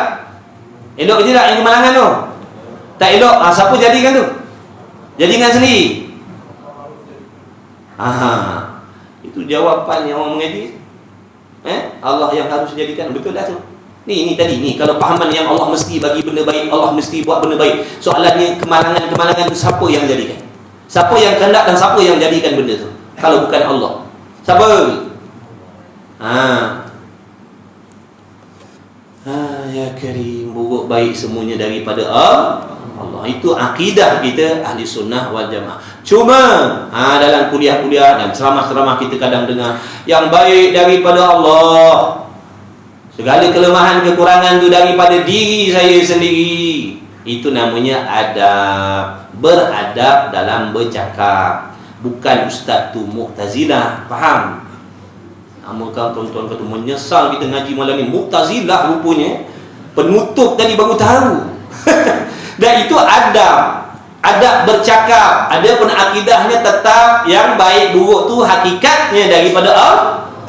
Elok ke tidak yang kemalangan tu? Tak elok. Siapa jadikan tu? Jadikan sendiri. Itu jawapan yang orang mengaji. Allah yang harus jadikan. Betul dah tu. Ni tadi ni kalau pahaman yang Allah mesti bagi benda baik, Allah mesti buat benda baik. Soalannya kemalangan tu siapa yang jadikan? Siapa yang kehendak dan siapa yang jadikan benda tu? Kalau bukan Allah. Siapa? Ya Karim, buruk baik semuanya daripada Allah. Itu akidah kita ahli sunnah wal jamaah. Cuma dalam kuliah-kuliah dan ceramah-ceramah kita kadang dengar yang baik daripada Allah. Segala kelemahan kekurangan tu daripada diri saya sendiri. Itu namanya adab. Beradab dalam bercakap. Bukan ustaz tu Mu'tazilah. Faham? Amakan tuan-tuan kata menyesal kita ngaji malam ni. Mu'tazilah rupanya. Penutup tadi baru tahu. Dan itu adab. Adab bercakap. Ada pun akidahnya tetap yang baik buruk tu hakikatnya daripada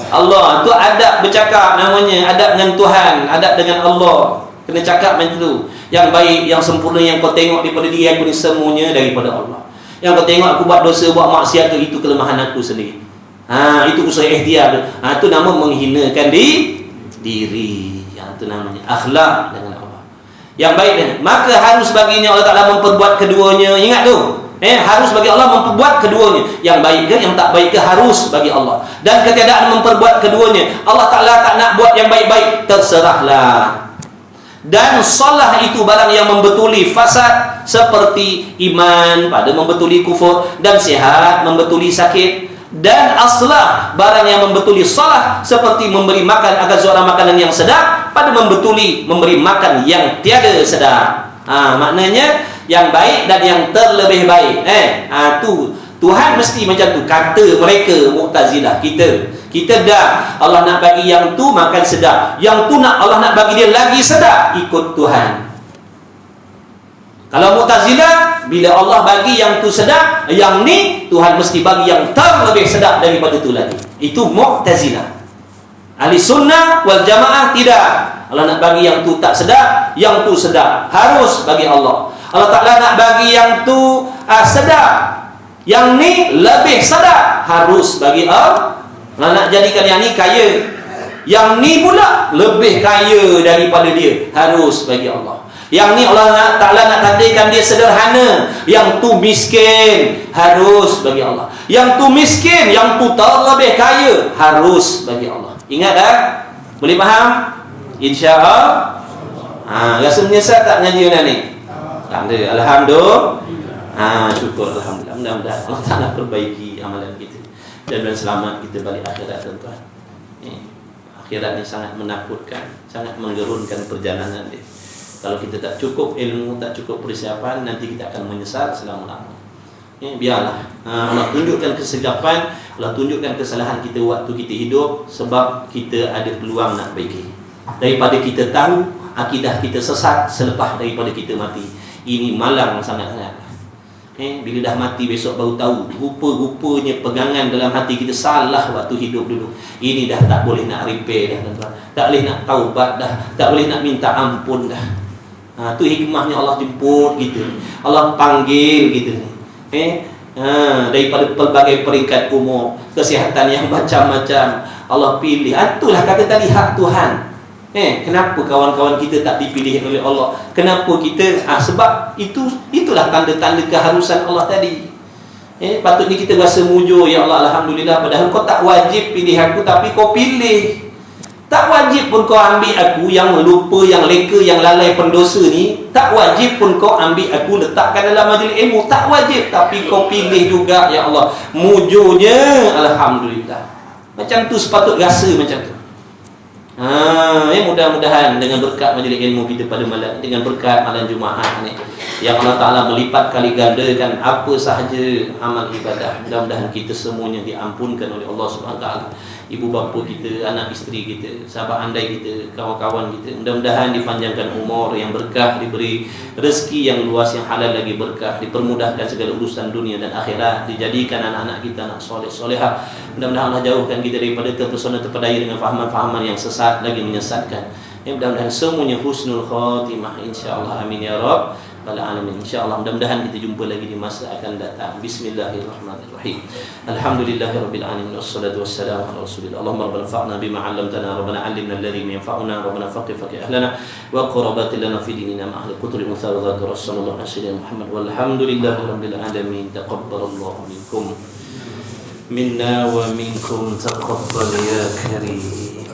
Allah. Itu adab bercakap namanya. Adab dengan Tuhan, adab dengan Allah. Kena cakap macam tu. Yang baik, yang sempurna yang kau tengok daripada diri aku ni semuanya daripada Allah. Yang kau tengok aku buat dosa, buat maksiat tu, itu kelemahan aku sendiri. Itu usaha ikhtiar tu. Itu nama menghinakan diri. Yang itu namanya akhlak dengan Allah. Yang baik dia. Maka harus baginya Allah Ta'ala memperbuat keduanya. Ingat tu. Harus bagi Allah memperbuat keduanya. Yang baik ke, yang tak baik ke, harus bagi Allah. Dan ketiadaan memperbuat keduanya. Allah Ta'ala tak nak buat yang baik-baik, terserahlah. Dan salah itu barang yang membetuli fasad, seperti iman pada membetuli kufur, dan sihat membetuli sakit. Dan aslah barang yang membetuli salah, seperti memberi makan agar seorang makanan yang sedap, pada membetuli memberi makan yang tiada sedap. Maknanya yang baik dan yang terlebih baik. Tuhan mesti macam tu. Kata mereka Mu'tazilah. Kita dah Allah nak bagi yang tu makan sedap, yang tu nak Allah nak bagi dia lagi sedap, ikut Tuhan. Kalau Mu'tazilah, bila Allah bagi yang tu sedap, yang ni Tuhan mesti bagi yang terlebih sedap daripada tu lagi. Itu Mu'tazilah. Ahli sunnah wal jamaah tidak. Allah nak bagi yang tu tak sedap, yang tu sedap, harus bagi Allah. Allah Ta'ala nak bagi yang tu sedap, yang ni lebih sedap, harus bagi Allah. Allah nak jadikan yang ni kaya, yang ni pula lebih kaya daripada dia, harus bagi Allah. Yang ni Allah Ta'ala nak takdirkan dia sederhana, yang tu miskin, harus bagi Allah. Yang tu miskin, yang tu terlebih kaya, harus bagi Allah. Ingat tak? Boleh faham? InsyaAllah. Rasa menyesal tak ngaji mana ni? Tak ada. Alhamdulillah. Syukur. Alhamdulillah. Mudah-mudahan Allah Ta'ala perbaiki amalan kita dan selamat kita balik akhirat, tuan-tuan. Akhirat ni sangat menakutkan, sangat menggerunkan perjalanan dia. Kalau kita tak cukup ilmu, tak cukup persiapan, nanti kita akan menyesal selama-lamanya. Biarlah Allah tunjukkan kesegapan, Allah tunjukkan kesalahan kita waktu kita hidup, sebab kita ada peluang nak baiki. Daripada kita tahu akidah kita sesat selepas daripada kita mati. Ini malang sangat-sangat. Bila dah mati besok baru tahu rupa-rupanya pegangan dalam hati kita salah waktu hidup dulu. Ini dah tak boleh nak repair dah, tuan-tuan. Tak boleh nak taubat dah, tak boleh nak minta ampun dah. Tu hikmahnya Allah jemput gitu, Allah panggil gitu. Daripada pelbagai peringkat umur, kesihatan yang macam-macam, Allah pilih. Itulah kata tadi hak Tuhan. Kenapa kawan-kawan kita tak dipilih oleh Allah? Kenapa kita? Sebab itulah tanda-tanda keharusan Allah tadi. Patutnya kita rasa mujur, ya Allah, Alhamdulillah, padahal kau tak wajib pilih aku, tapi kau pilih. Tak wajib pun kau ambil aku yang lupa, yang leka, yang lalai pendosa ni. Tak wajib pun kau ambil aku letakkan dalam majlis ilmu. Tak wajib, tapi kau pilih juga, ya Allah. Mujurnya Alhamdulillah. Macam tu sepatut rasa macam tu. Mudah-mudahan dengan berkat majlis ilmu kita pada malam, dengan berkat malam Jumaat ni, yang Allah Ta'ala melipat kali gandakan apa sahaja amal ibadah, mudah-mudahan kita semuanya diampunkan oleh Allah Subhanahu Wa Ta'ala. ibu bapa kita, anak isteri kita, sahabat andai kita, kawan-kawan kita. Mudah-mudahan dipanjangkan umur yang berkah, diberi rezeki yang luas yang halal lagi berkah, dipermudahkan segala urusan dunia dan akhirat, dijadikan anak-anak kita anak soleh solehah. Mudah-mudahan Allah jauhkan kita daripada terpesona terpedaya dengan fahaman-fahaman yang sesat lagi menyesatkan. Mudah-mudahan semuanya husnul khatimah insyaallah, amin ya rabb alamin. InsyaAllah mudah-mudahan kita jumpa lagi di masa akan datang. Bismillahirrahmanirrahim. Alhamdulillahirabbil alamin wassalatu wassalamu ala rasulillah. Allahumma rabbana fa'na bima 'allamtana, rabbana 'allimna alladhi yanfa'una, rabbana faqih ahlana wa qurrabatil lana fi dinina ma ahli qutri muthawadat rasulullah sayyidina Muhammad walhamdulillahirabbil alamin. Taqabbalallahu minkum minna wa minkum taqabbal ya karim.